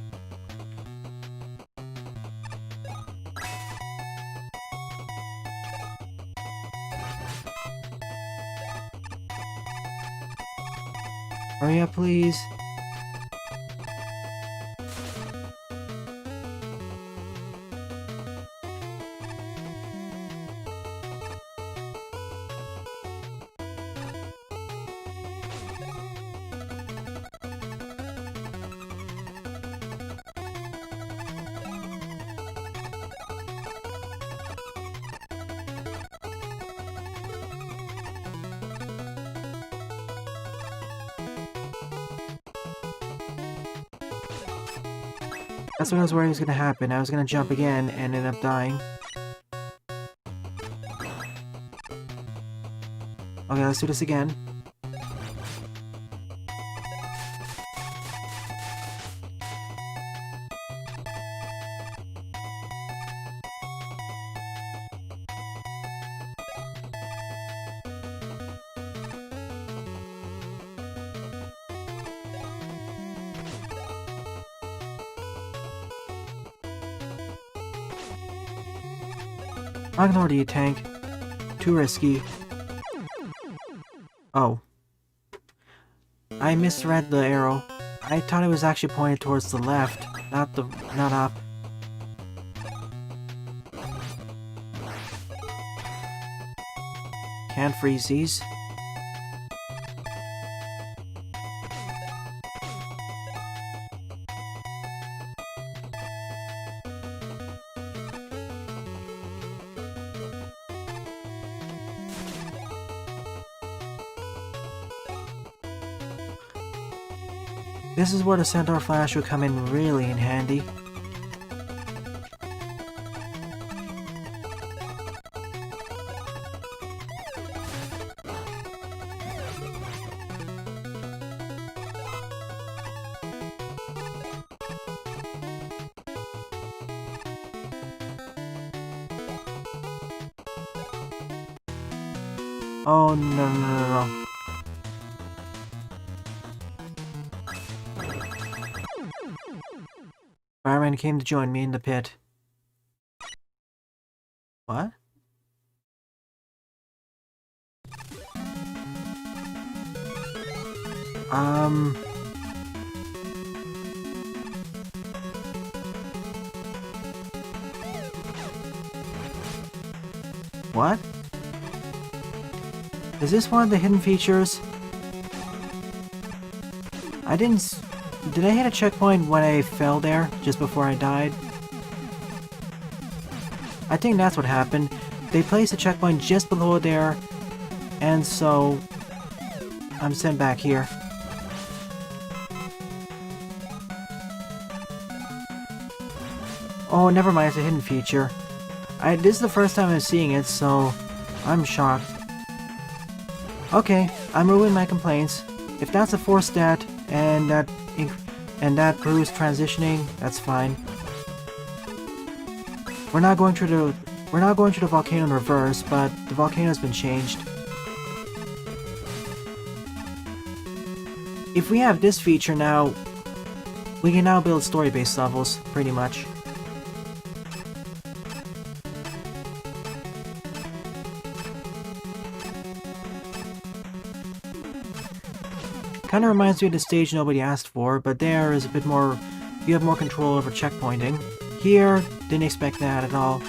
Hurry up, please. That's what I was worried was gonna happen. I was gonna jump again and end up dying. Okay, let's do this again. I'm gonna you, tank. Too risky. Oh. I misread the arrow. I thought it was actually pointed towards the left, not up. Can't freeze these. This is where the Centaur Flash would come in really in handy. Oh no. Fireman came to join me in the pit. What? What? Is this one of the hidden features? Did I hit a checkpoint when I fell there, just before I died? I think that's what happened. They placed a checkpoint just below there, and so I'm sent back here. Oh, never mind, it's a hidden feature. This is the first time I'm seeing it, so I'm shocked. Okay, I'm removing my complaints. If that's a 4 stat and that proves transitioning, that's fine. We're not going through the volcano in reverse, but the volcano's been changed. If we have this feature now, we can now build story-based levels, pretty much. Kinda reminds me of the stage nobody asked for, but there is a bit more, you have more control over checkpointing. Here, didn't expect that at all.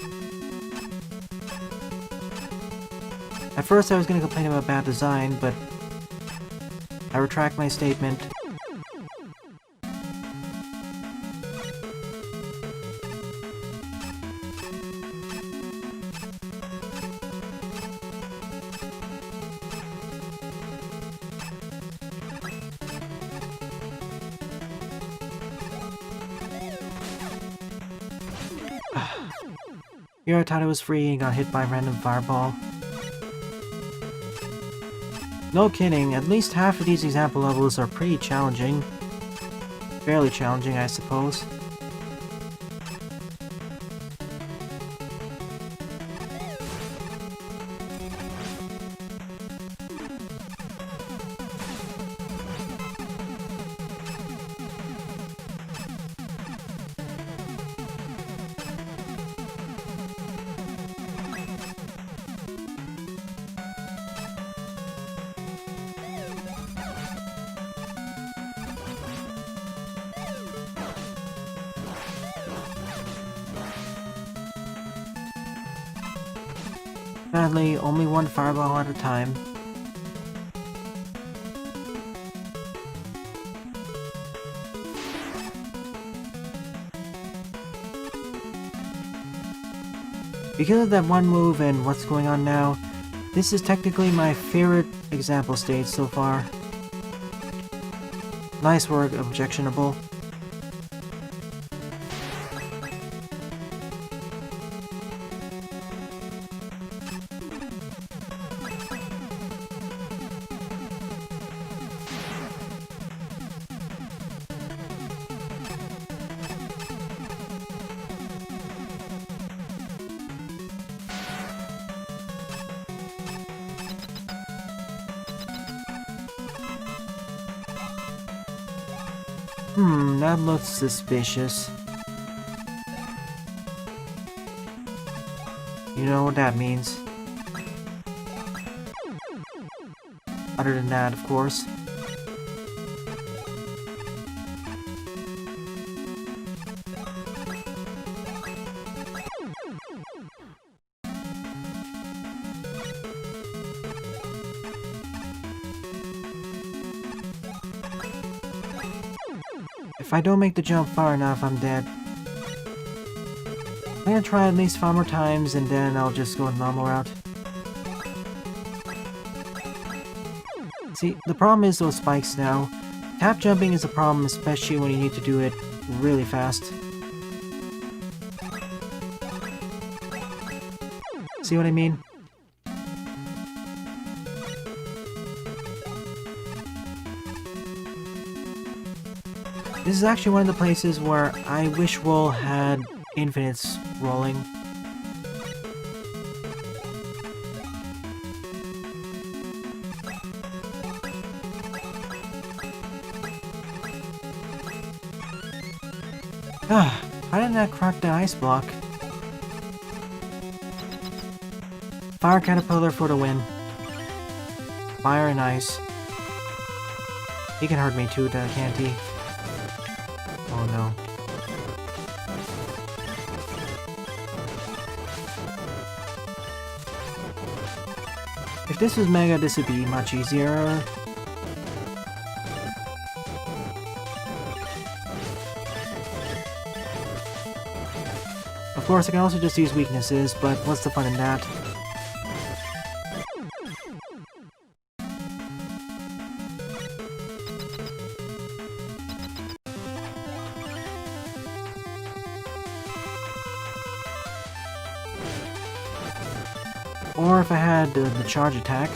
At first I was gonna complain about bad design, but I retract my statement. Here I thought I was free and got hit by a random fireball. No kidding, at least half of these example levels are pretty challenging. Fairly challenging, I suppose. Sadly, only one fireball at a time. Because of that one move and what's going on now, this is technically my favorite example stage so far. Nice work, Objectionable. That looks suspicious. You know what that means. Other than that, of course. If I don't make the jump far enough, I'm dead. I'm gonna try at least 5 more times and then I'll just go the normal route. See, the problem is those spikes now. Tap jumping is a problem, especially when you need to do it really fast. See what I mean? This is actually one of the places where I wish Roll had infinite rolling. Ah, how did that crack the ice block? Fire Caterpillar for the win. Fire and ice. He can hurt me too, can't he? Oh no. If this was Mega, this would be much easier. Of course, I can also just use weaknesses, but what's the fun in that? Or if I had the charge attack.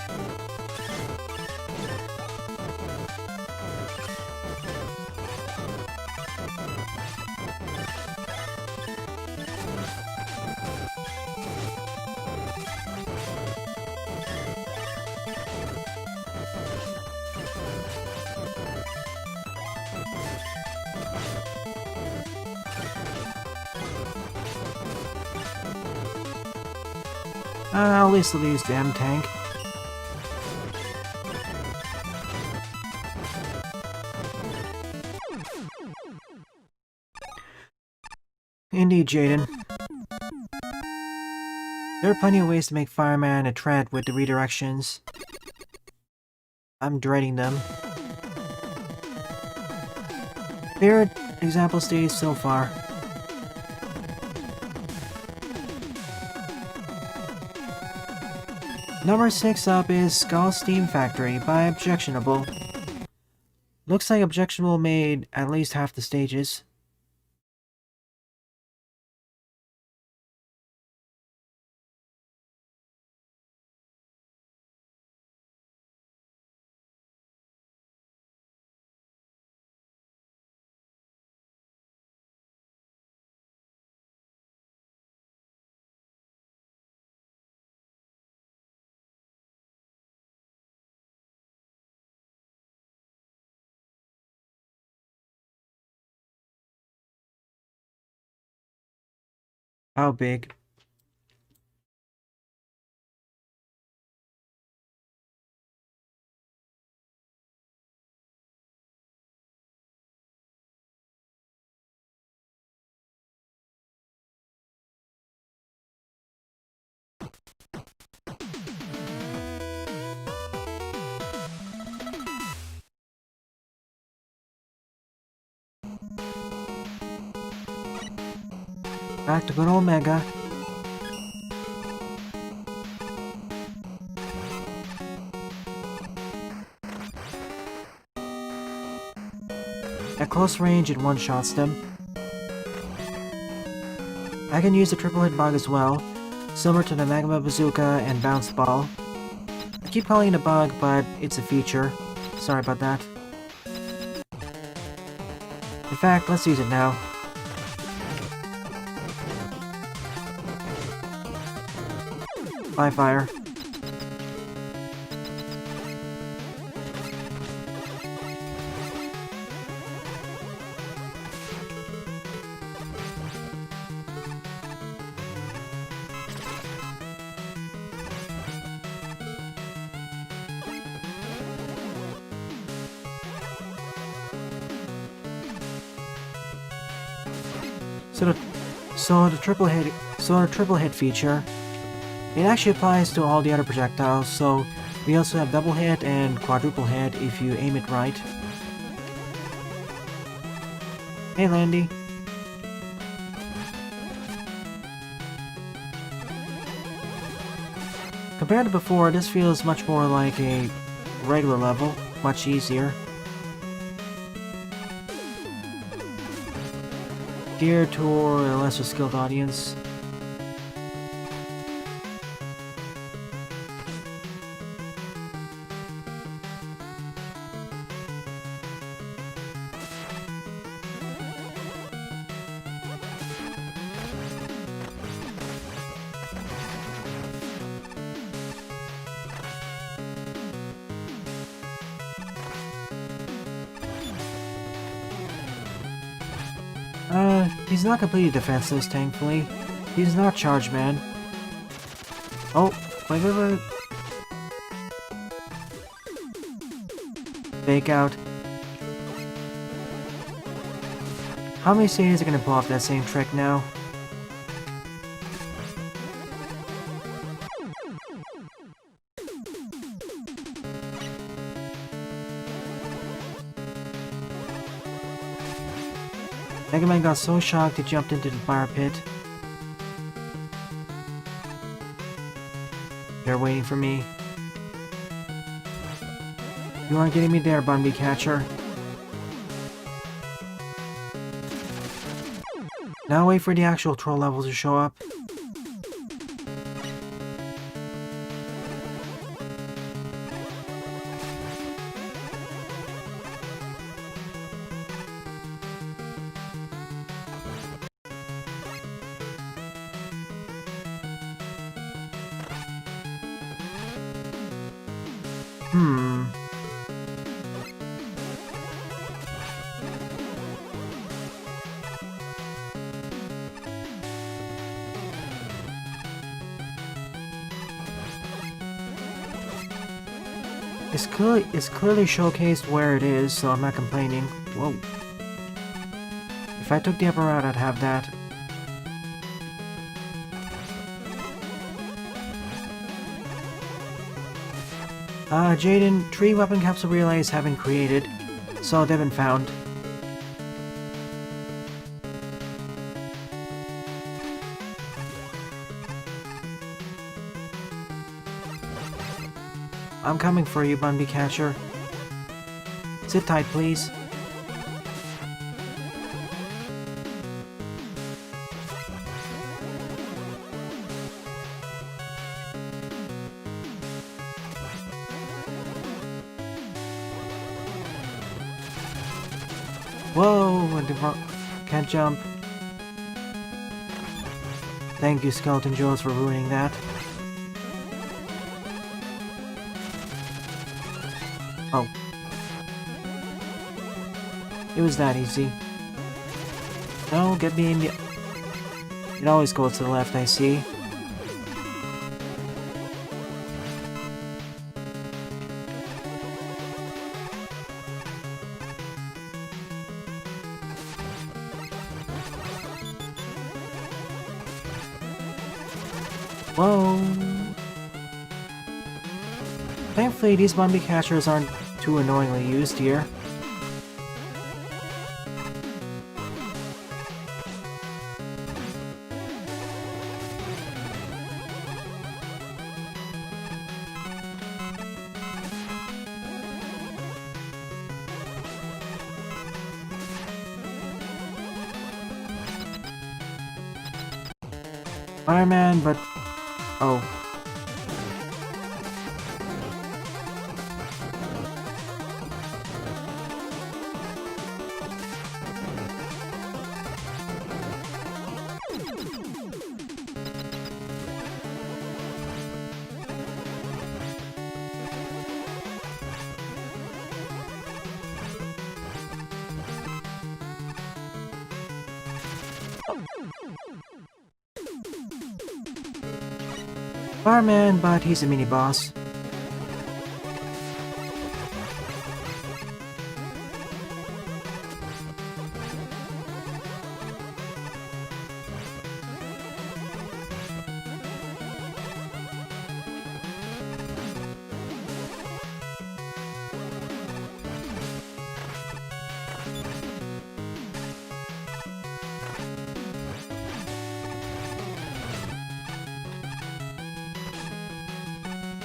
I'll at least use the M-Tank. Indeed, Jaden. There are plenty of ways to make Fireman a threat with the redirections. I'm dreading them. Favorite example stage so far. Number 6 up is SkullSteam Factory by Objectionable. Looks like Objectionable made at least half the stages. How big? Back to good old Mega. At close range, it one-shots them. I can use the triple hit bug as well, similar to the Magma Bazooka and Bounce Ball. I keep calling it a bug, but it's a feature. Sorry about that. In fact, let's use it now. Bye, fire. So the triple hit feature, it actually applies to all the other projectiles, so we also have double hit and quadruple hit if you aim it right. Hey Landy. Compared to before, this feels much more like a regular level, much easier. Geared toward a lesser skilled audience. He's not completely defenseless, thankfully. He's not Charge Man. Oh, wait. Fake out. How many stadiums are gonna pull off that same trick now? Mega Man got so shocked he jumped into the fire pit. They're waiting for me. You aren't getting me there, Bumby Catcher. Now wait for the actual troll levels to show up. It's clearly showcased where it is, so I'm not complaining. Whoa. If I took the upper route, I'd have that. Jaden, 3 weapon capsule relays have been created, so they've been found. I'm coming for you, Bumby Catcher. Sit tight, please. Whoa, can't jump. Thank you, Skeleton Jules, for ruining that. Oh. It was that easy. No, get me in the... It always goes to the left, I see. Whoa! Thankfully, these Bumby Catchers aren't too annoyingly used here. Fireman, but... Oh. Fireman, but he's a mini-boss.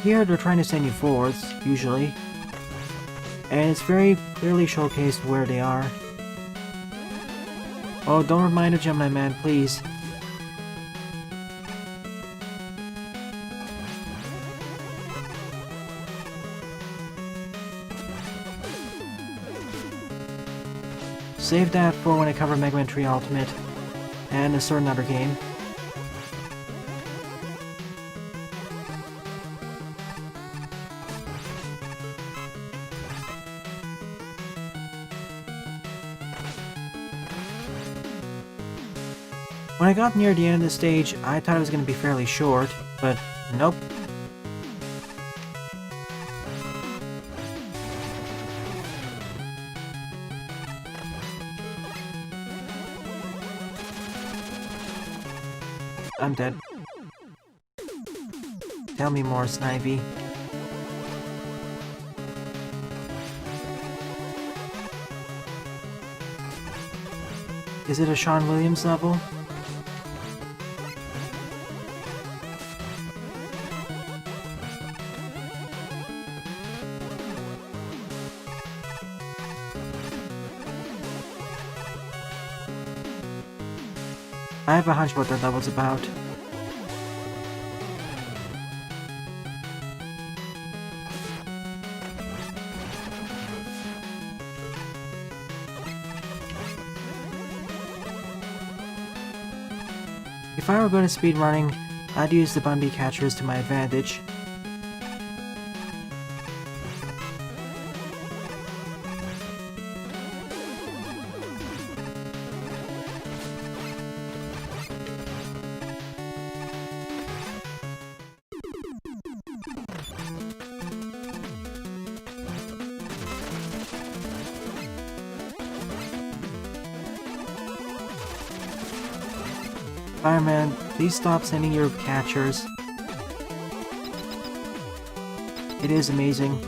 Here they're trying to send you forwards, usually. And it's very clearly showcased where they are. Oh, don't remind the Gemini Man, please. Save that for when I cover Mega Man 3 Ultimate and a certain other game. When I got near the end of the stage, I thought it was going to be fairly short, but nope. I'm dead. Tell me more, Snivy. Is it a Sean Williams level? I have a hunch what that level's about. If I were good at speedrunning, I'd use the Bumby catchers to my advantage. Fireman, please stop sending your catchers. It is amazing.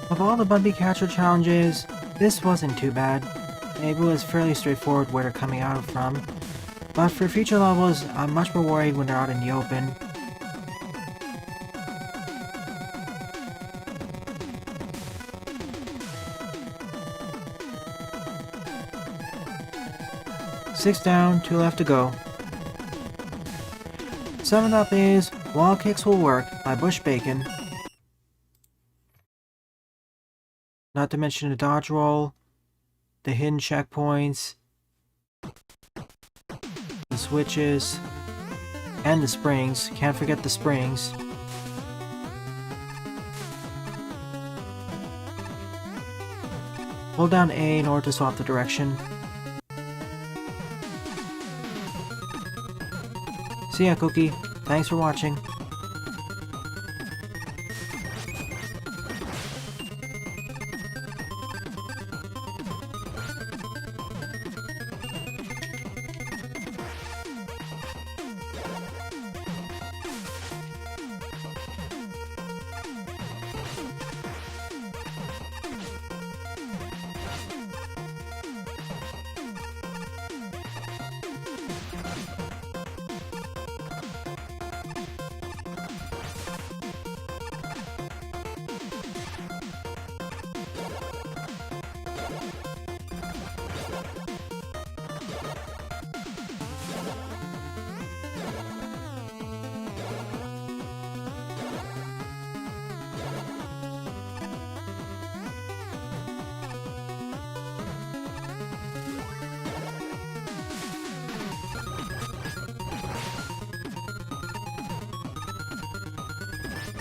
Of all the Bumby Catcher challenges, this wasn't too bad. It was fairly straightforward where they're coming out from, but for future levels, I'm much more worried when they're out in the open. Six down, 2 left to go. 7th up is Wall Kicks Will Work by BushBacon. Not to mention the dodge roll, the hidden checkpoints, the switches, and the springs. Can't forget the springs. Hold down A in order to swap the direction. See ya, Cookie. Thanks for watching.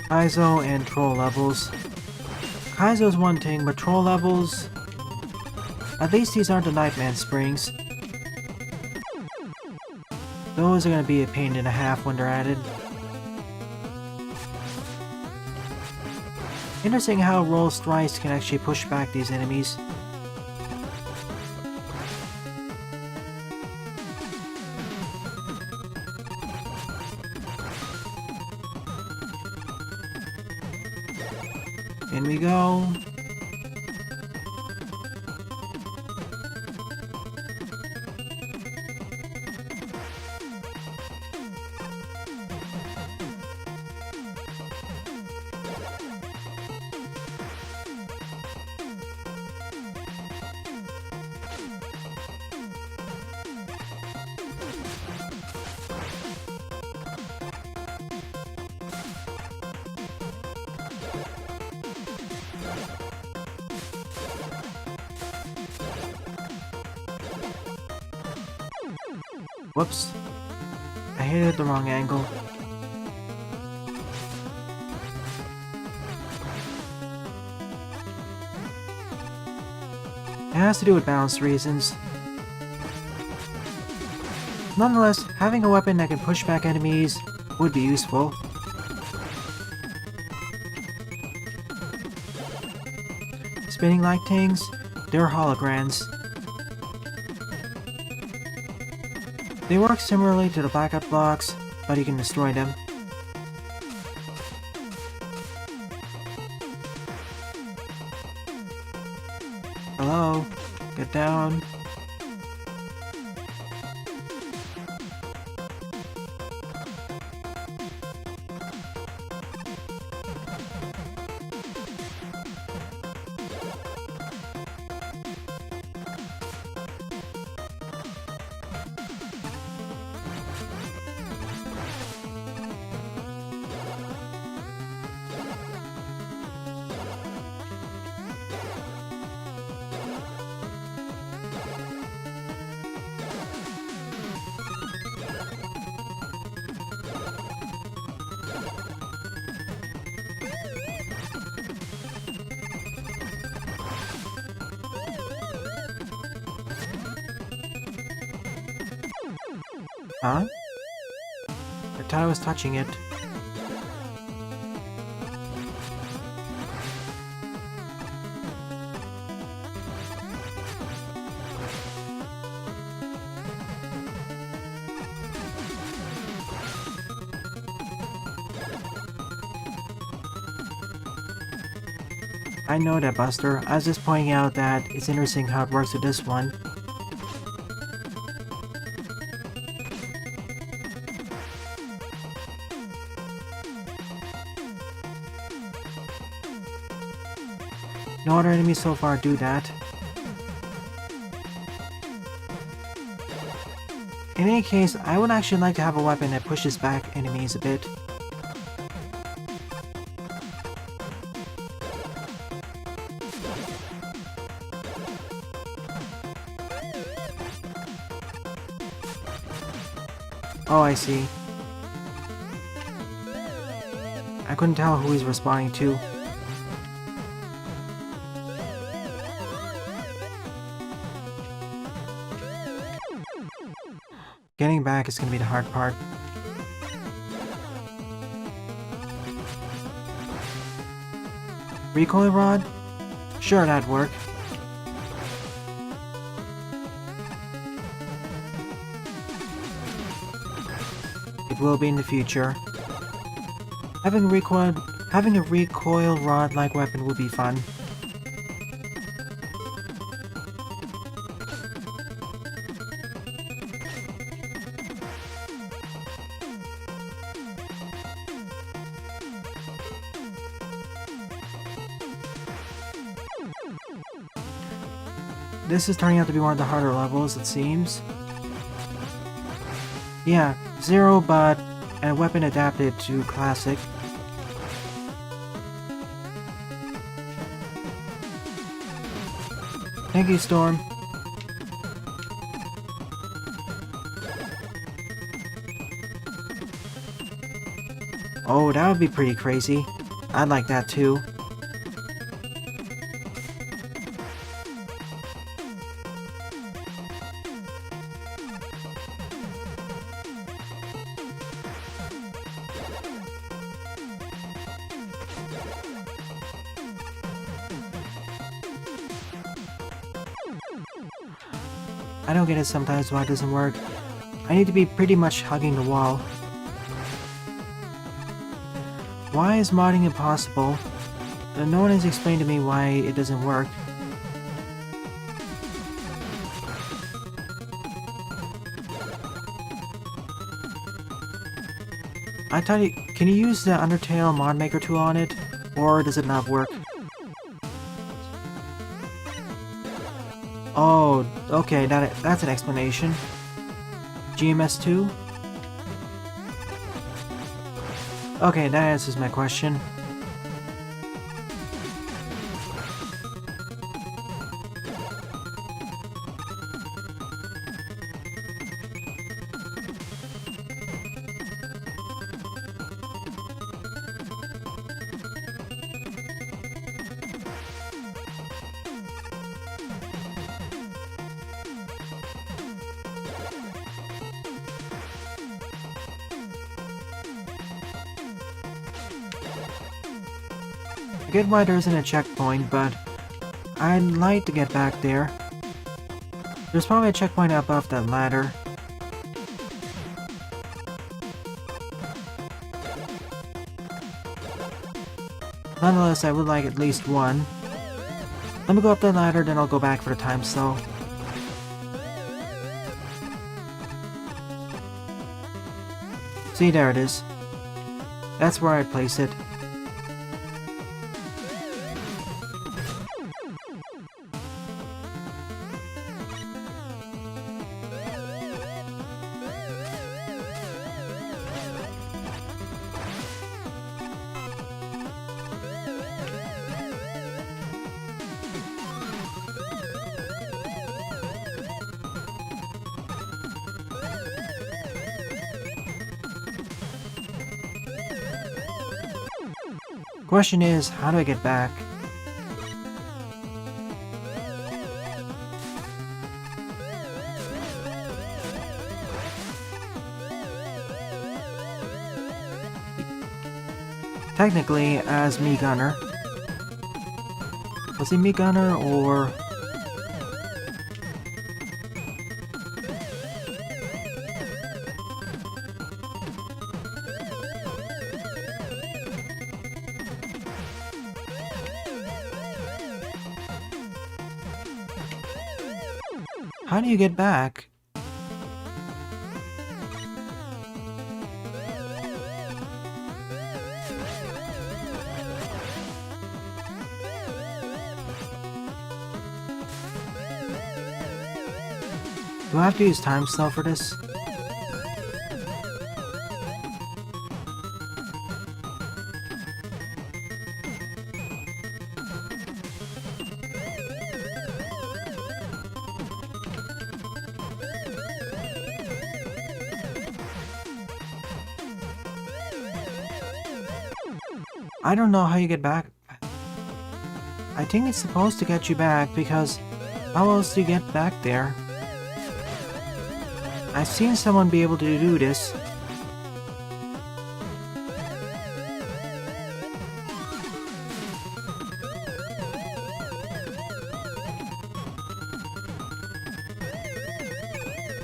Kaizo and Troll levels. Kaizo's one thing, but Troll levels... At least these aren't the Nightman springs. Those are gonna be a pain and a half when they're added. Interesting how Roll Thrice can actually push back these enemies. In we go. Whoops. I hit it at the wrong angle. It has to do with balance reasons. Nonetheless, having a weapon that can push back enemies would be useful. Spinning like things, they're holograms. They work similarly to the blackout blocks, but you can destroy them. Hello? Get down. Huh? I thought I was touching it. I know that, Buster. I was just pointing out that it's interesting how it works with this one. No other enemies so far do that. In any case, I would actually like to have a weapon that pushes back enemies a bit. Oh, I see. I couldn't tell who he's responding to. Getting back is gonna be the hard part. Recoil rod? Sure, that'd work. It will be in the future. Having a recoil rod-like weapon would be fun. This is turning out to be one of the harder levels, it seems. Yeah, Zero, but a weapon adapted to Classic. Thank you, Storm. Oh, that would be pretty crazy. I'd like that too. I don't get it sometimes why it doesn't work. I need to be pretty much hugging the wall. Why is modding impossible? No one has explained to me why it doesn't work. I thought can you use the Undertale mod maker tool on it? Or does it not work? Oh, okay, that's an explanation. GMS2? Okay, that answers my question. I get why there isn't a checkpoint, but I'd like to get back there. There's probably a checkpoint above that ladder. Nonetheless, I would like at least one. Let me go up the ladder, then I'll go back for the time slow. See, there it is. That's where I'd place it. Question is, how do I get back? Technically, as me gunner. Was he me gunner or... How do you get back? Do I have to use time slow for this? I don't know how you get back. I think it's supposed to get you back because how else do you get back there? I've seen someone be able to do this.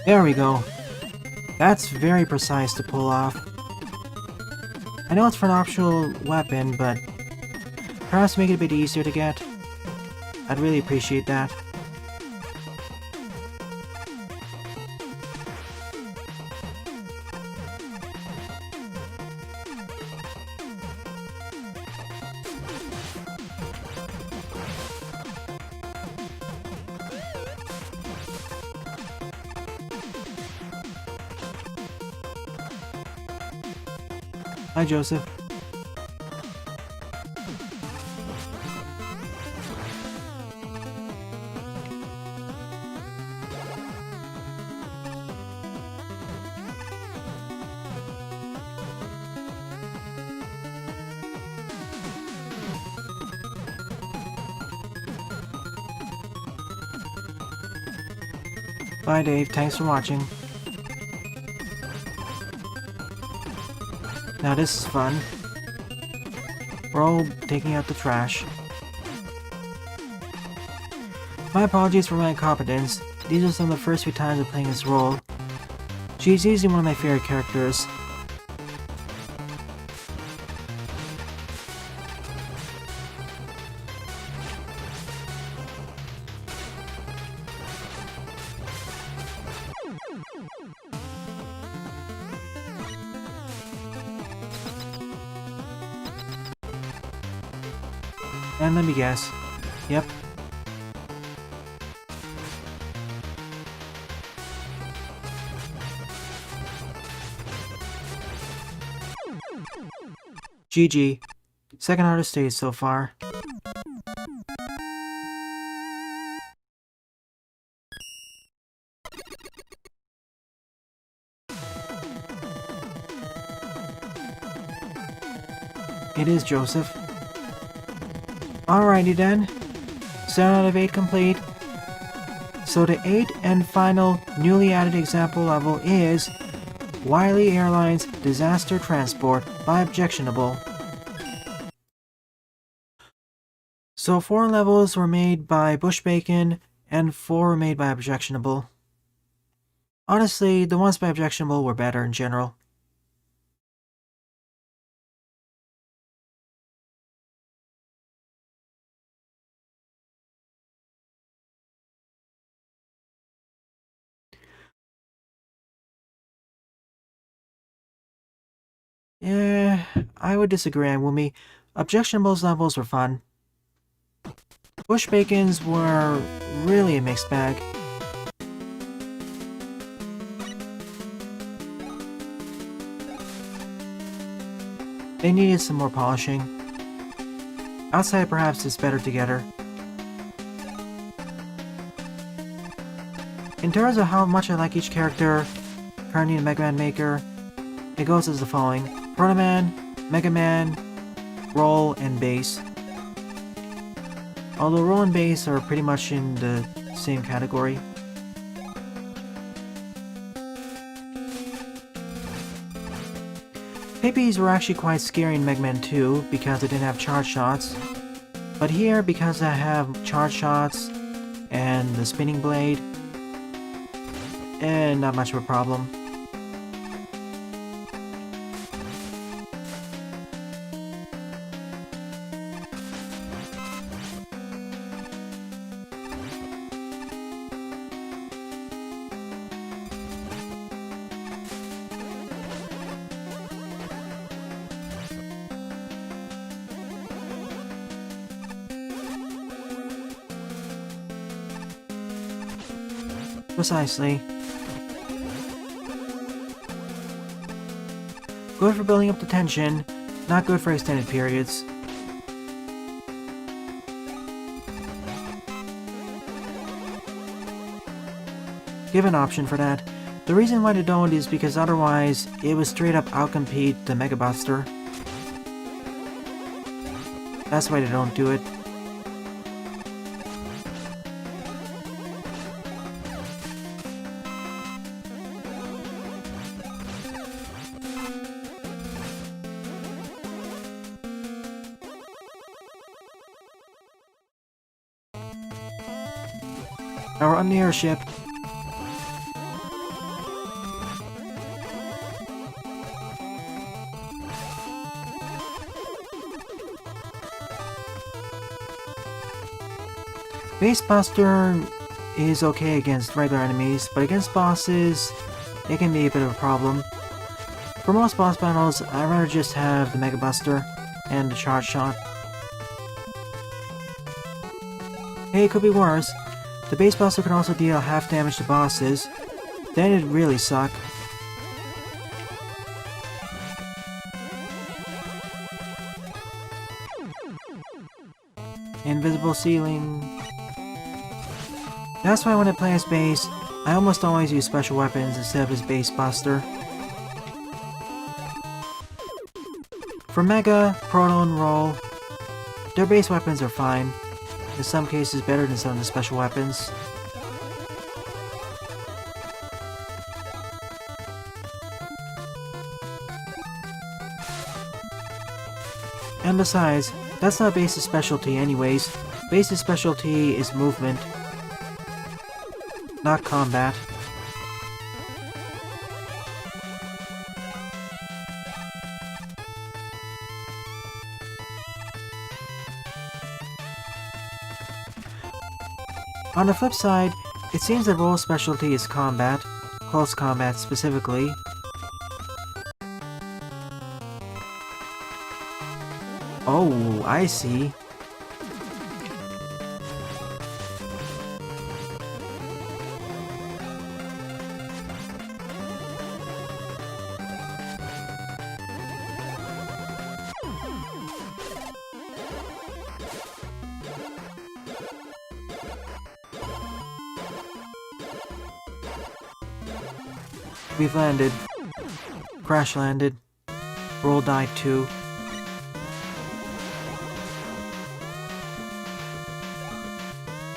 There we go. That's very precise to pull off. I know it's for an optional weapon, but perhaps make it a bit easier to get. I'd really appreciate that. Hi, Joseph. Bye, Dave. Thanks for watching. Now this is fun. We're all taking out the trash. My apologies for my incompetence. These are some of the first few times of playing this role. She's easily one of my favorite characters. And let me guess. Yep. GG. Second hardest stage so far. It is Joseph. Alrighty then. 7 out of 8 complete. So the 8th and final newly added example level is Wily Airlines Disaster Transport by Objectionable. So 4 levels were made by BushBacon and 4 were made by Objectionable. Honestly, the ones by Objectionable were better in general. I would disagree, Wumi. Objectionable's levels were fun. BushBacon's were really a mixed bag. They needed some more polishing. Outside perhaps it's better together. In terms of how much I like each character currently in Mega Man Maker, it goes as the following: Proto Man, Mega Man, Roll, and Bass. Although Roll and Bass are pretty much in the same category. Pippies were actually quite scary in Mega Man 2 because they didn't have charge shots. But here, because I have charge shots and the spinning blade, not much of a problem. Precisely. Good for building up the tension, not good for extended periods. Give an option for that. The reason why they don't is because otherwise it would straight up outcompete the Mega Buster. That's why they don't do it. Now we're on the airship. Bassbuster is okay against regular enemies, but against bosses, it can be a bit of a problem. For most boss battles, I'd rather just have the Mega Buster and the charge shot. Hey, it could be worse. The Bassbuster can also deal half damage to bosses. Then it'd really suck. Invisible ceiling. That's why when I play as Bass, I almost always use special weapons instead of his Bassbuster. For Mega, Proto, and Roll, their base weapons are fine. In some cases better than some of the special weapons. And besides, that's not Bass's specialty anyways. Bass's specialty is movement, not combat. On the flip side, it seems that Roll's specialty is combat, close combat specifically. Oh, I see. We've landed. Crash landed. Roll died too.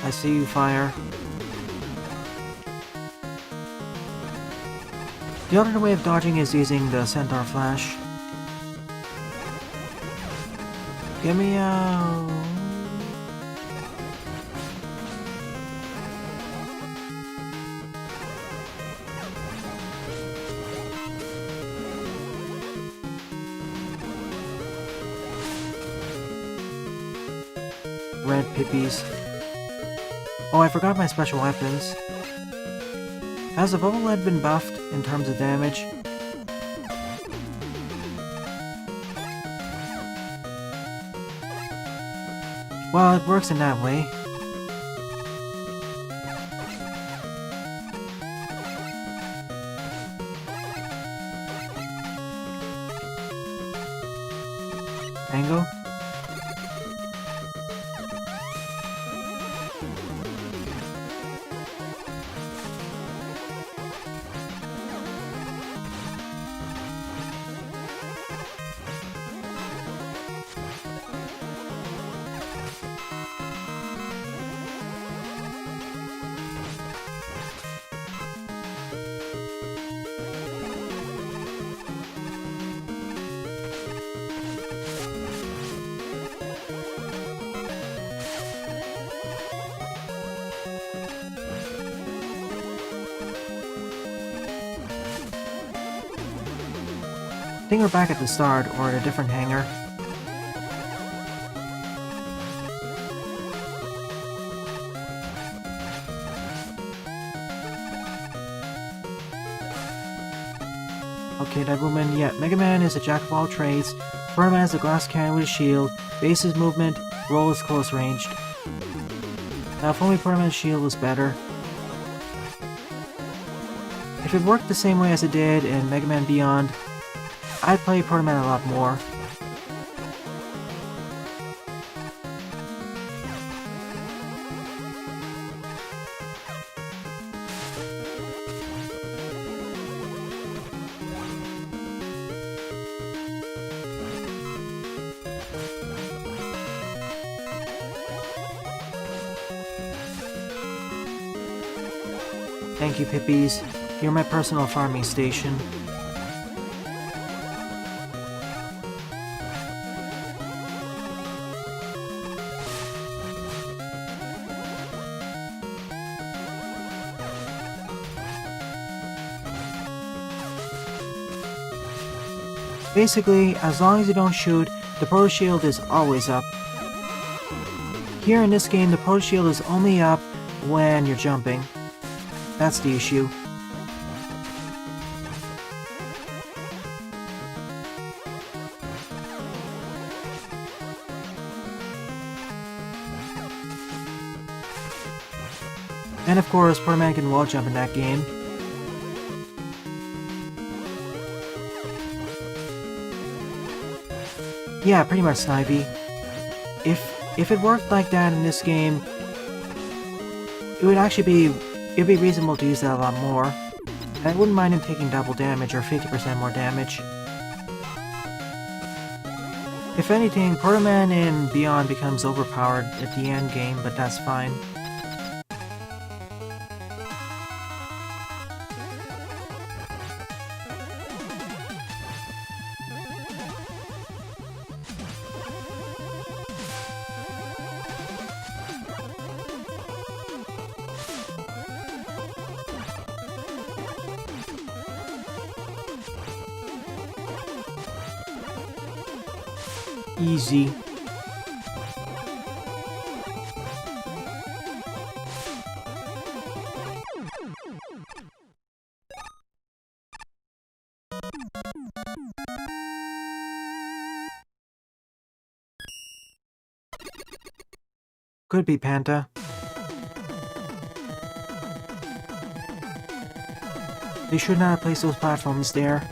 I see you, fire. The alternate way of dodging is using the Centaur Flash. Get me out! Red Pippies. Oh, I forgot my special weapons. Has the bubble lead been buffed in terms of damage? Well, it works in that way. Angle? I think we're back at the start, or at a different hangar. Okay, that woman, yeah, Mega Man is a jack of all trades. Proto Man is a glass cannon with a shield. Base is movement, roll is close ranged. Now if only Proto Man's shield was better. If it worked the same way as it did in Mega Man Beyond, I'd play Proto Man a lot more. Thank you, Pippies. You're my personal farming station. Basically, as long as you don't shoot, the Proto Shield is always up. Here in this game, the Proto Shield is only up when you're jumping. That's the issue. And of course, Proto Man can wall jump in that game. Yeah, pretty much Snivy. If it worked like that in this game, it'd be reasonable to use that a lot more. And I wouldn't mind him taking double damage or 50% more damage. If anything, Proto Man in Beyond becomes overpowered at the end game, but that's fine. Easy. Could be Panta. They should not have placed those platforms there.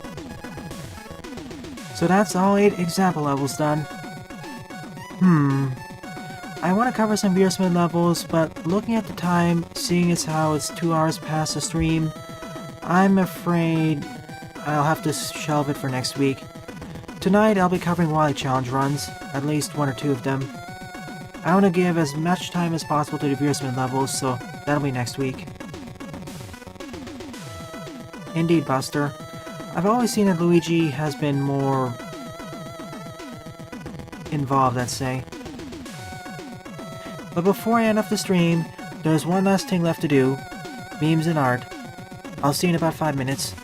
So that's all 8 example levels done. I want to cover some Beersmith levels, but looking at the time, seeing as how it's 2 hours past the stream, I'm afraid I'll have to shelve it for next week. Tonight I'll be covering Wily Challenge runs, at least 1 or 2 of them. I want to give as much time as possible to the Veersman levels, so that'll be next week. Indeed, Buster. I've always seen that Luigi has been more involved, let's say. But before I end off the stream, there's one last thing left to do. Memes and art. I'll see you in about 5 minutes.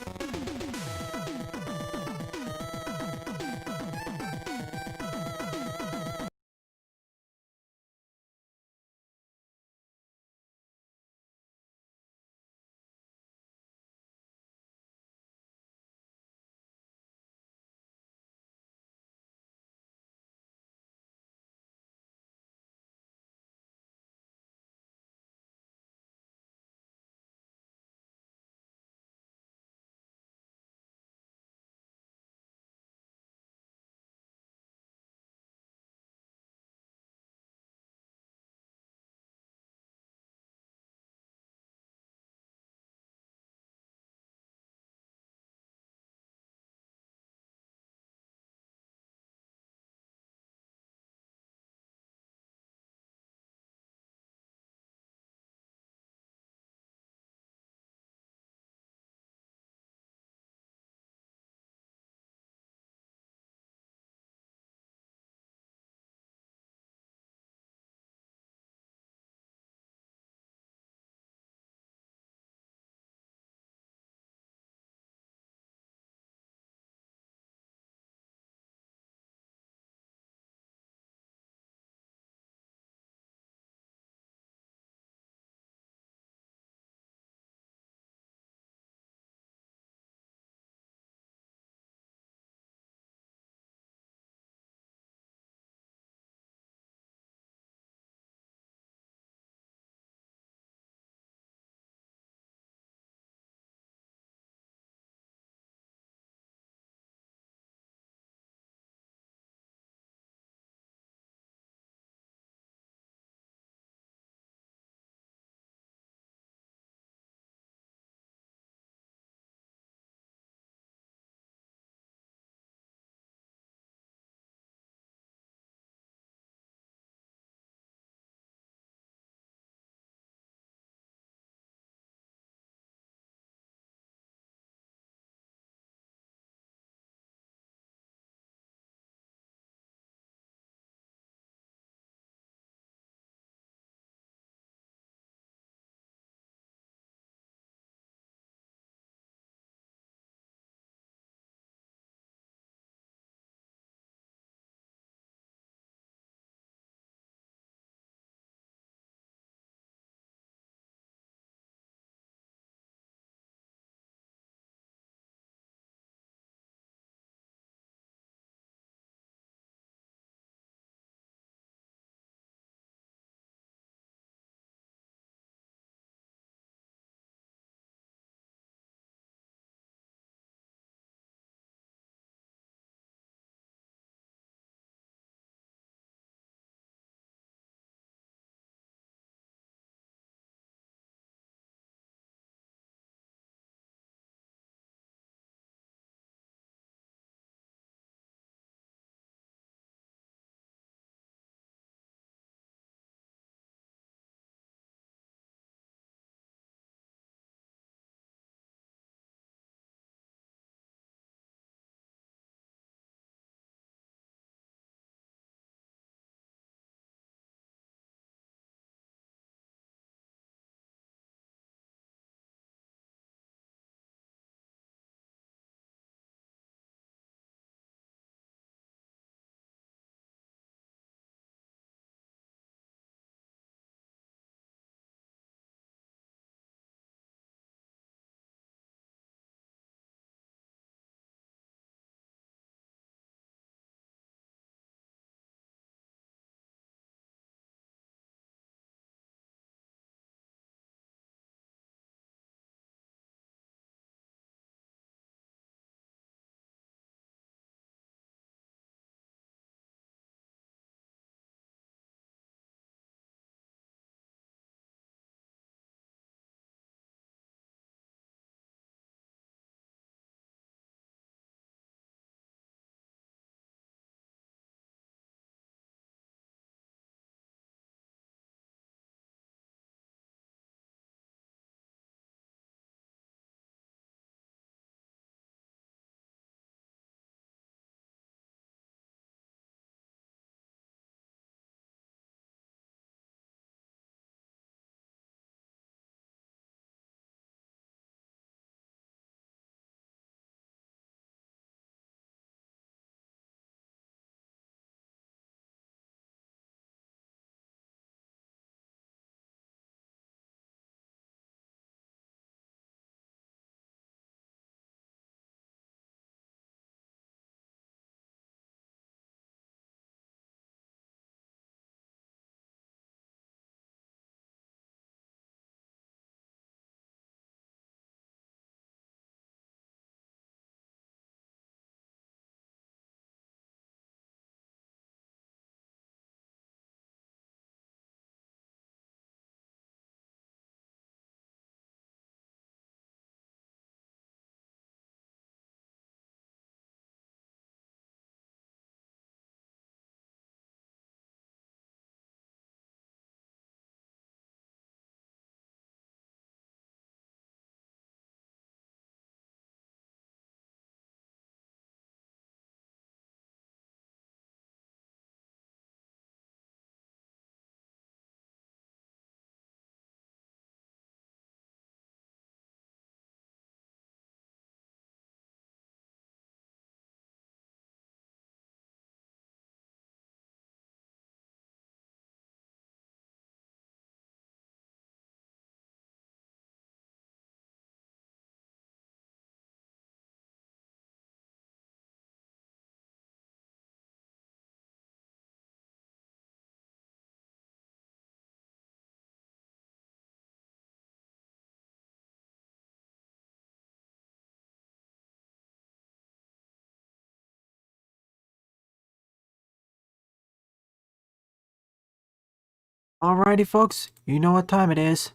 Alrighty folks, you know what time it is.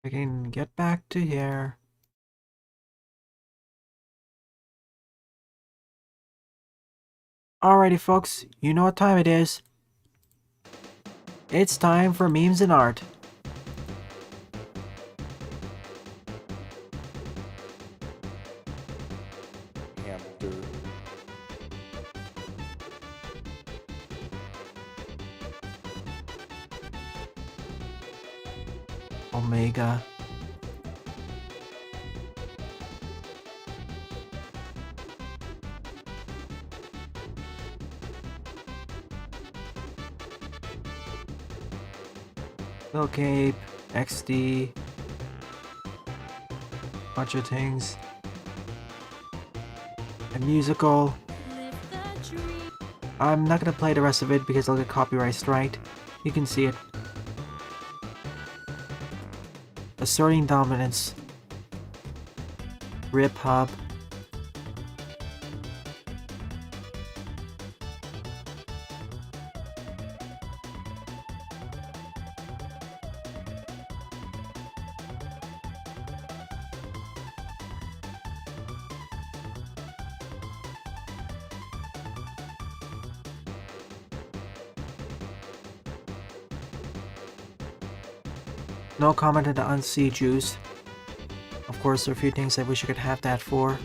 I can get back to here. Alrighty folks, you know what time it is. It's time for memes and art. Hamster. Omega. Lil Cape, XD, bunch of things. A musical. I'm not gonna play the rest of it because I'll get copyright striked. You can see it. Asserting dominance. Rip Hub. No comment on sea juice. Of course, there are a few things I wish I could have that for.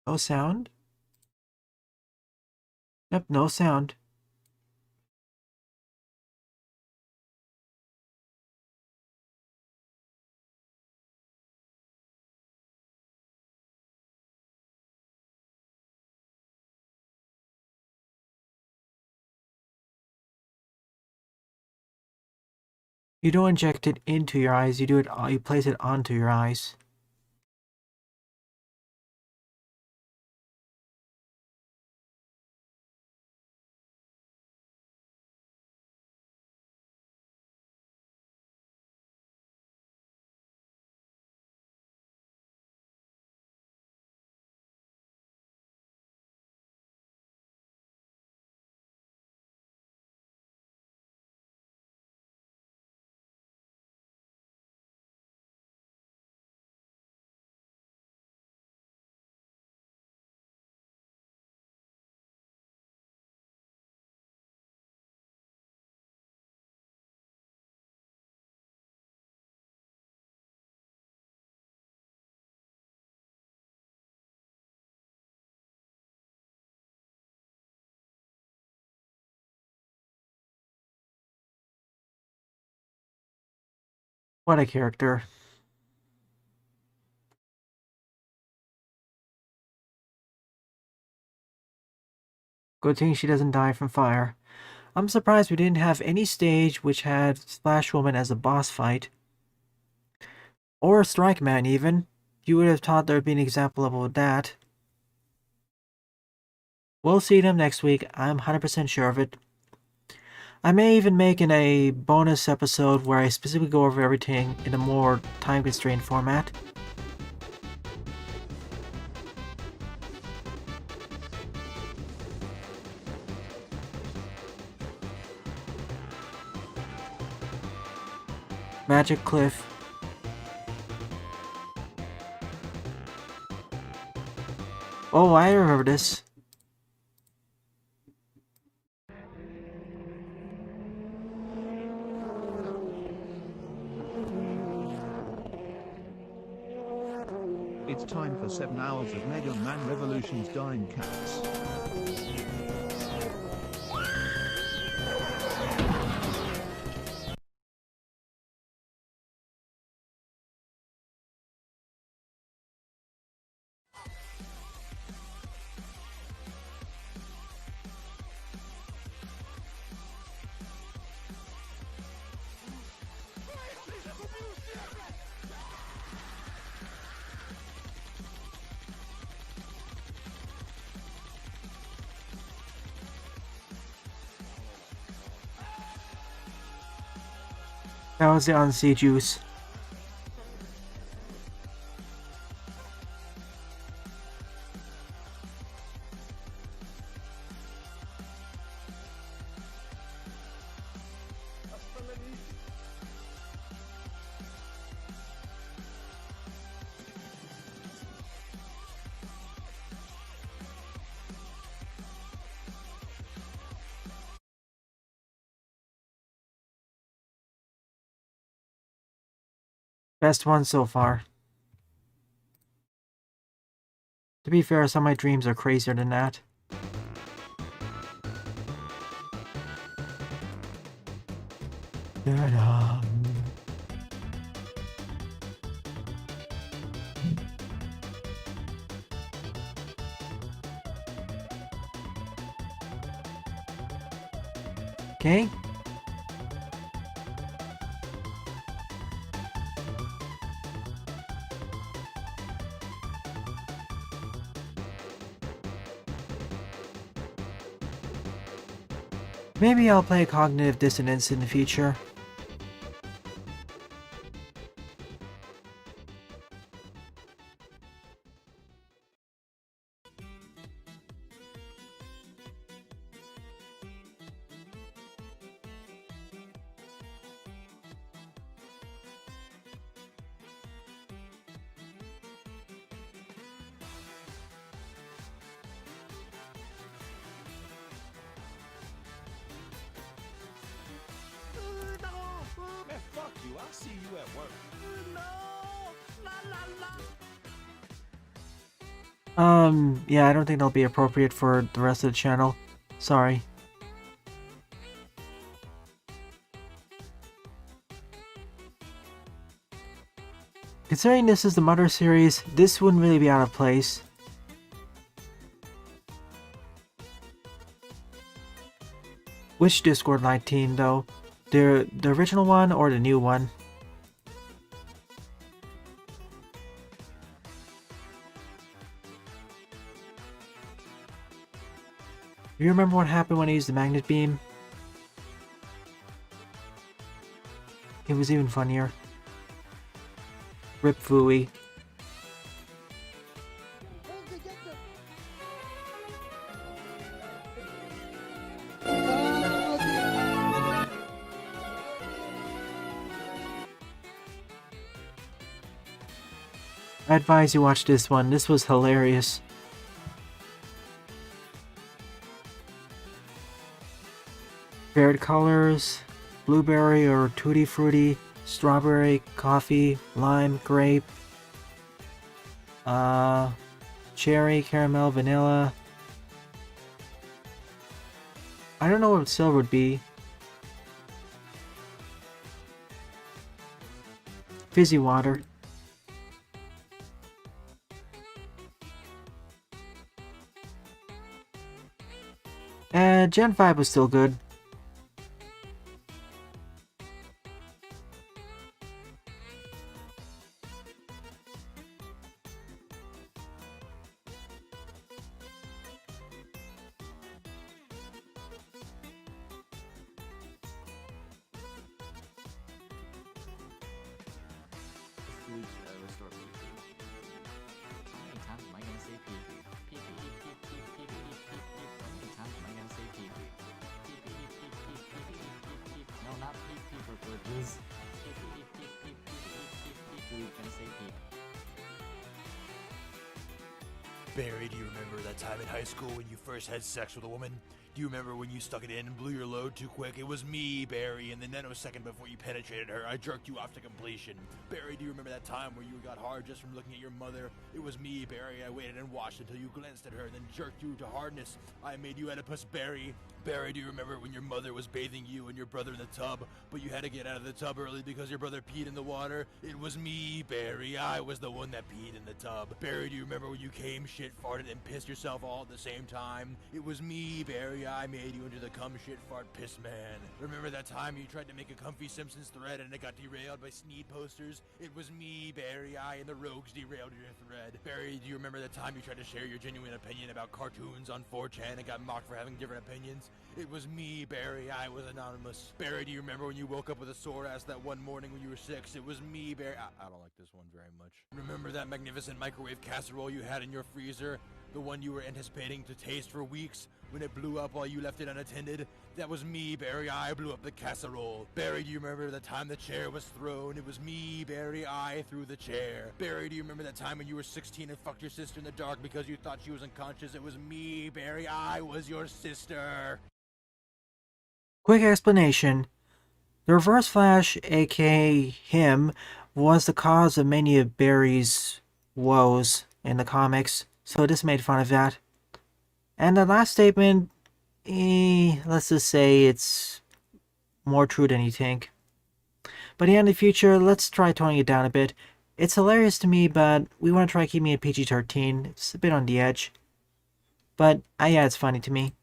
No sound? Yep, no sound. You don't inject it into your eyes, you place it onto your eyes. What a character. Good thing she doesn't die from fire. I'm surprised we didn't have any stage which had Splash Woman as a boss fight. Or Strike Man, even. You would have thought there would be an example of that. We'll see them next week, I'm 100% sure of it. I may even make a bonus episode where I specifically go over everything in a more time-constrained format. Magic Cliff. Oh, I remember this. It's time for 7 hours of Mega Man Revolution's Dying Cats. That was the Unsea juice. Best one so far. To be fair, some of my dreams are crazier than that. Ta-da. Okay. Maybe I'll play Cognitive Dissonance in the future. Man, fuck you. I'll see you at work. Yeah, I don't think that'll be appropriate for the rest of the channel. Sorry. Considering this is the Mother series, this wouldn't really be out of place. Which Discord Lite team, though? The original one or the new one? Do you remember what happened when I used the magnet beam? It was even funnier. Rip Fooey. I advise you watch this one. This was hilarious. Varied colors, blueberry or tutti frutti, strawberry, coffee, lime, grape, cherry, caramel, vanilla. I don't know what silver would be. Fizzy water. Gen 5 was still good. Barry, do you remember that time in high school when you first had sex with a woman? Do you remember when you stuck it in and blew your load too quick? It was me, Barry, and then a second before you penetrated her, I jerked you off to completion. Barry, do you remember that time where you got hard just from looking at your mother? It was me, Barry. I waited and watched until you glanced at her and then jerked you to hardness. I made you Oedipus, Barry. Barry, do you remember when your mother was bathing you and your brother in the tub, but you had to get out of the tub early because your brother peed in the water? It was me, Barry. I was the one that peed in the tub. Barry, do you remember when you came, shit, farted, and pissed yourself all at the same time? It was me, Barry. I made you into the cum shit fart piss man. Remember that time you tried to make a comfy Simpsons thread and it got derailed by Sneed posters? It was me, Barry I, and the rogues derailed your thread. Barry, do you remember the time you tried to share your genuine opinion about cartoons on 4chan and got mocked for having different opinions? It was me, Barry I was anonymous. Barry, do you remember when you woke up with a sore ass that one morning when you were 6? It was me, Barry. I don't like this one very much. Remember that magnificent microwave casserole you had in your freezer? The one you were anticipating to taste for weeks when it blew up while you left it unattended? That was me, Barry. I blew up the casserole. Barry, do you remember the time the chair was thrown? It was me, Barry. I threw the chair. Barry, do you remember that time when you were 16 and fucked your sister in the dark because you thought she was unconscious? It was me, Barry. I was your sister. Quick explanation. The Reverse Flash, aka him, was the cause of many of Barry's woes in the comics, so this made fun of that. And the last statement, let's just say it's more true than you think. But in the future, let's try toning it down a bit. It's hilarious to me, but we want to try keeping it PG-13. It's a bit on the edge. But, yeah, it's funny to me.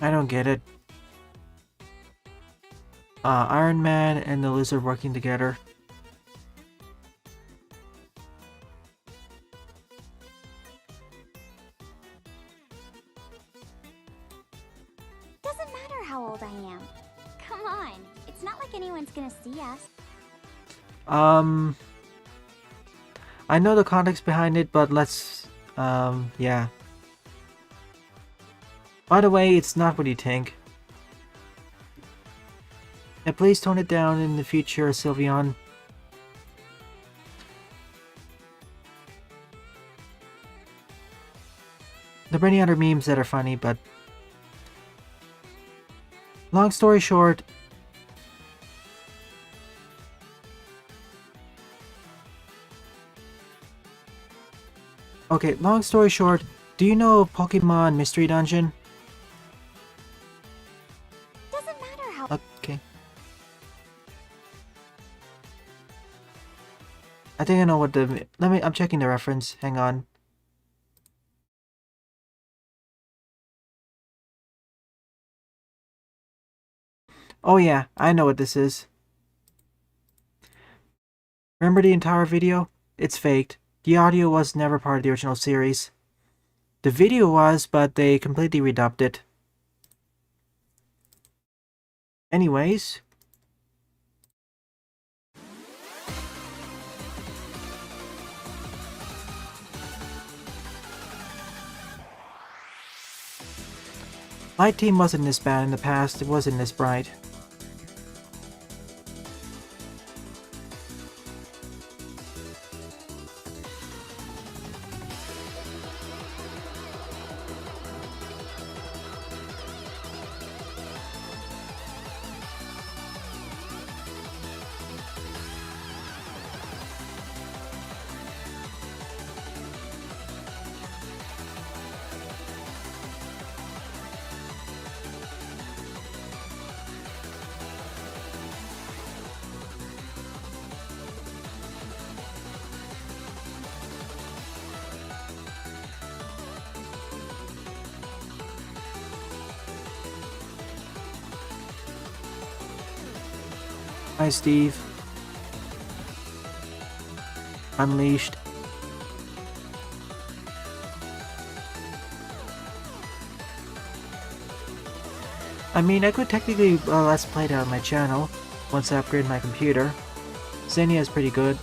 I don't get it. Iron Man and the Lizard working together. Doesn't matter how old I am. Come on, it's not like anyone's gonna see us. I know the context behind it, but let's, yeah. By the way, it's not what you think. And please tone it down in the future, Sylveon. There are many other memes that are funny, but... long story short... okay, long story short, do you know Pokemon Mystery Dungeon? Doesn't matter how. Okay. I think I know what the... I'm checking the reference. Hang on. Oh yeah, I know what this is. Remember the entire video? It's faked. The audio was never part of the original series. The video was, but they completely redubbed it. Anyways... my team wasn't this bad in the past, it wasn't this bright. Hi, Steve. Unleashed. I mean, I could technically let's play it on my channel once I upgrade my computer. Xenia is pretty good.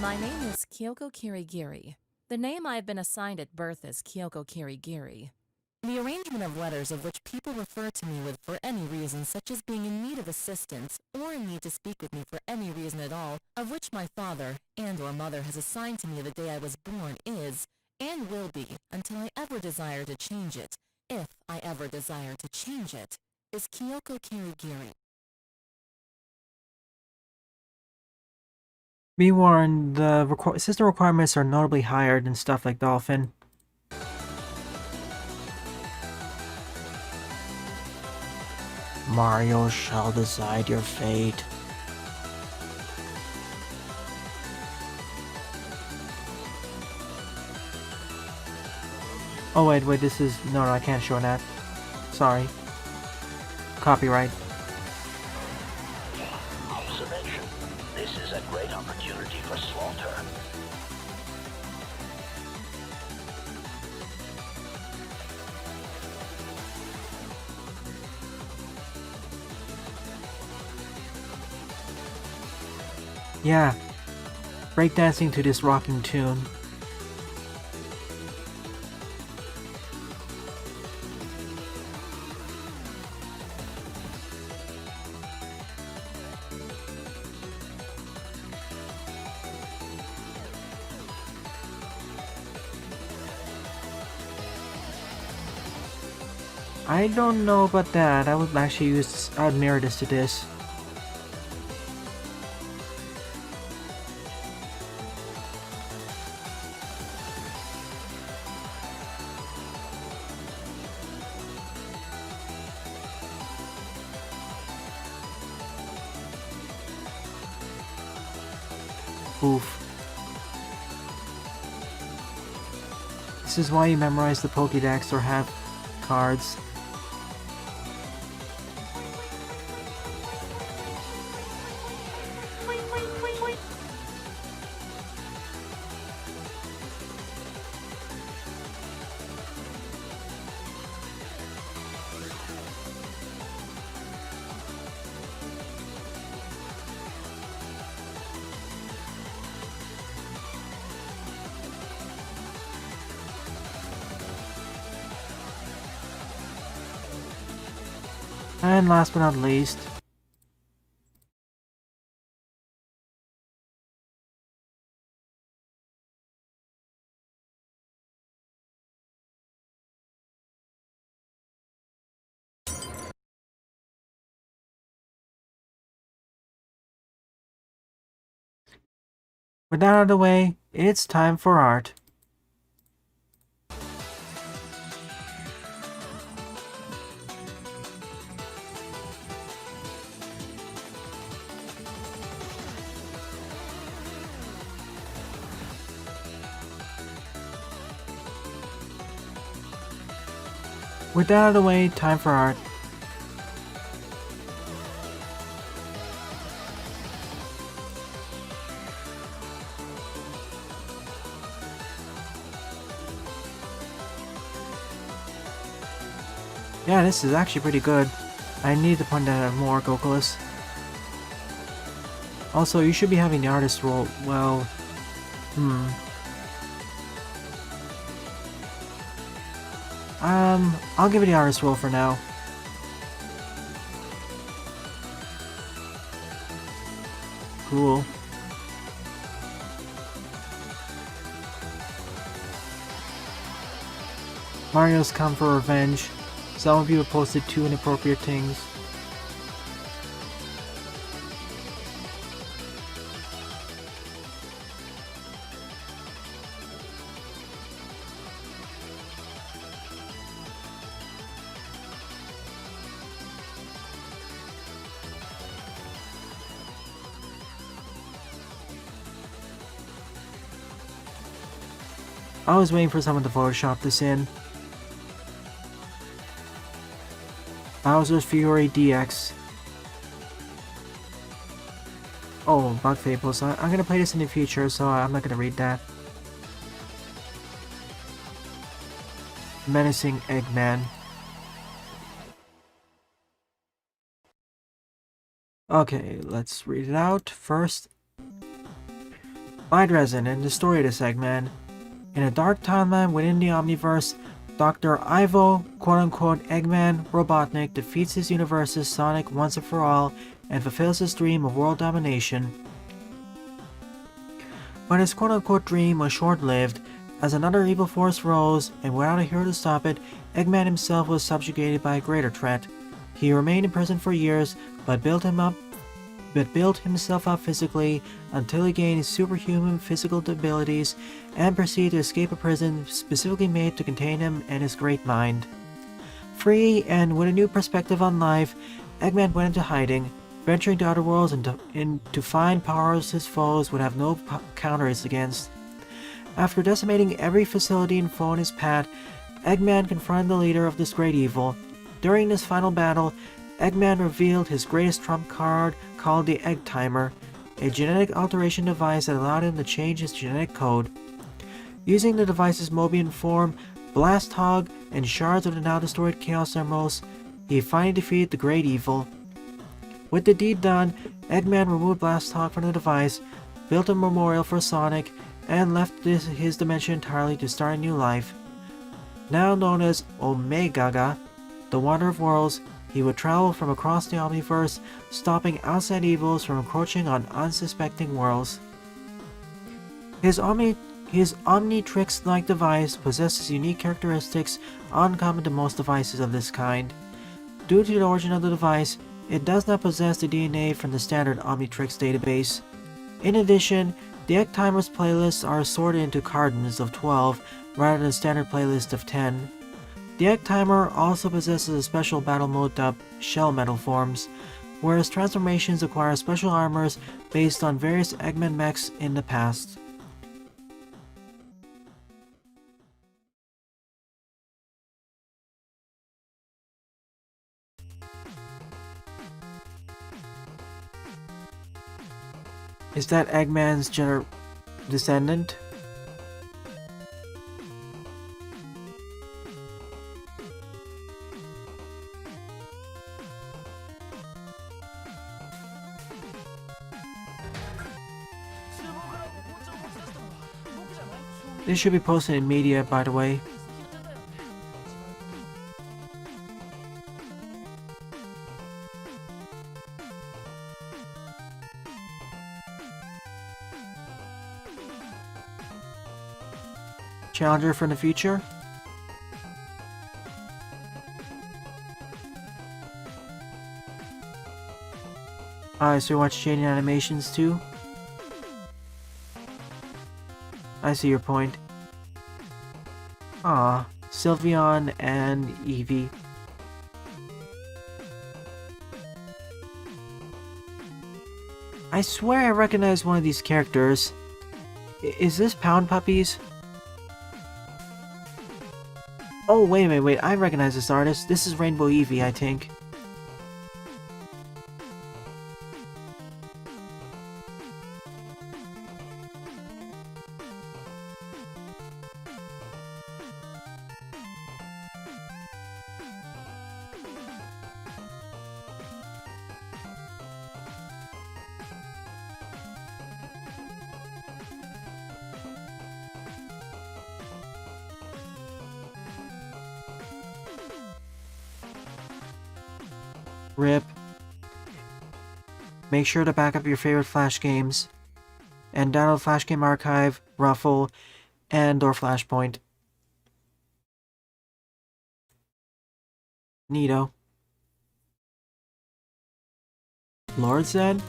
My name is Kyoko Kirigiri. The name I have been assigned at birth is Kyoko Kirigiri. The arrangement of letters of which people refer to me with for any reason, such as being in need of assistance or in need to speak with me for any reason at all, of which my father and or mother has assigned to me the day I was born is, and will be, until I ever desire to change it, if I ever desire to change it, is Kyoko Kirigiri. Be warned, the system requirements are notably higher than stuff like Dolphin. Mario shall decide your fate. Oh wait, this is... No, I can't show that. Sorry. Copyright. Observation. This is a great opportunity for slaughter. Yeah. Breakdancing to this rocking tune. I don't know about that. I would actually use... I would mirror this to this. Oof. This is why you memorize the Pokédex or have cards. And last but not least, with that out of the way, it's time for art. With that out of the way, time for art. Yeah, this is actually pretty good. I need to point that out more, Gokulus. Also, you should be having the artist role. Well, I'll give it the artist role for now. Cool. Mario's come for revenge. Some of you have posted 2 inappropriate things. I was waiting for someone to Photoshop this in. Bowser's Fury DX. Oh, Bug Fables. I'm gonna play this in the future, so I'm not gonna read that. Menacing Eggman. Okay, let's read it out first. Light Resin and the story of this Eggman. In a dark timeline within the Omniverse, Dr. Ivo, quote-unquote Eggman Robotnik, defeats his universe's Sonic once and for all and fulfills his dream of world domination. But his quote-unquote dream was short-lived, as another evil force rose, and without a hero to stop it, Eggman himself was subjugated by a greater threat. He remained in prison for years, but built himself up physically until he gained superhuman physical abilities and proceeded to escape a prison specifically made to contain him and his great mind. Free and with a new perspective on life, Eggman went into hiding, venturing to other worlds and to find powers his foes would have no counters against. After decimating every facility and foe in his path, Eggman confronted the leader of this great evil. During this final battle, Eggman revealed his greatest trump card called the Egg Timer, a genetic alteration device that allowed him to change his genetic code. Using the device's Mobian form, Blast Hog, and shards of the now destroyed Chaos Emeralds, he finally defeated the great evil. With the deed done, Eggman removed Blast Hog from the device, built a memorial for Sonic, and left his dimension entirely to start a new life. Now known as Omega, the Wanderer of Worlds, he would travel from across the Omniverse, stopping outside evils from encroaching on unsuspecting worlds. His Omnitrix-like device possesses unique characteristics uncommon to most devices of this kind. Due to the origin of the device, it does not possess the DNA from the standard Omnitrix database. In addition, the Egg Timer's playlists are sorted into cardons of 12 rather than standard playlists of 10. The Egg Timer also possesses a special battle mode dubbed Shell Metal Forms, where his transformations acquire special armors based on various Eggman mechs in the past. Is that Eggman's descendant? This should be posted in media, by the way. Challenger from the future? So you watch shading animations too? I see your point. Ah, Sylveon and Eevee. I swear I recognize one of these characters. Is this Pound Puppies? Oh, wait a minute, wait, I recognize this artist. This is Rainbow Eevee, I think. RIP. Make sure to back up your favorite Flash games, and download Flash Game Archive, Ruffle, and or Flashpoint. Neato. Lord said?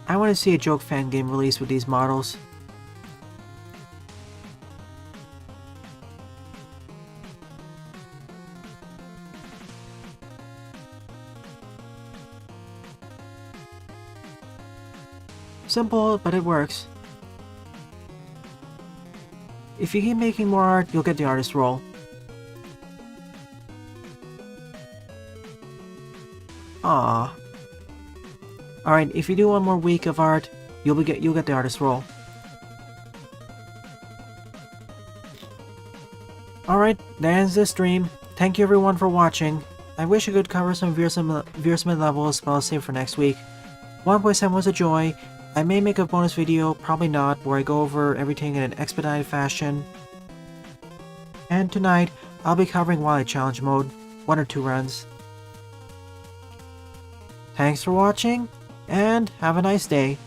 I want to see a joke fan game released with these models. Simple, but it works. If you keep making more art, you'll get the artist role. Ah. Alright, if you do one more week of art, you'll get the artist role. Alright, that ends this stream. Thank you everyone for watching. I wish I could cover some Veersmith levels, but I'll save for next week. 1.7 was a joy. I may make a bonus video, probably not, where I go over everything in an expedited fashion. And tonight, I'll be covering Wily Challenge Mode, 1 or 2 runs. Thanks for watching, and have a nice day.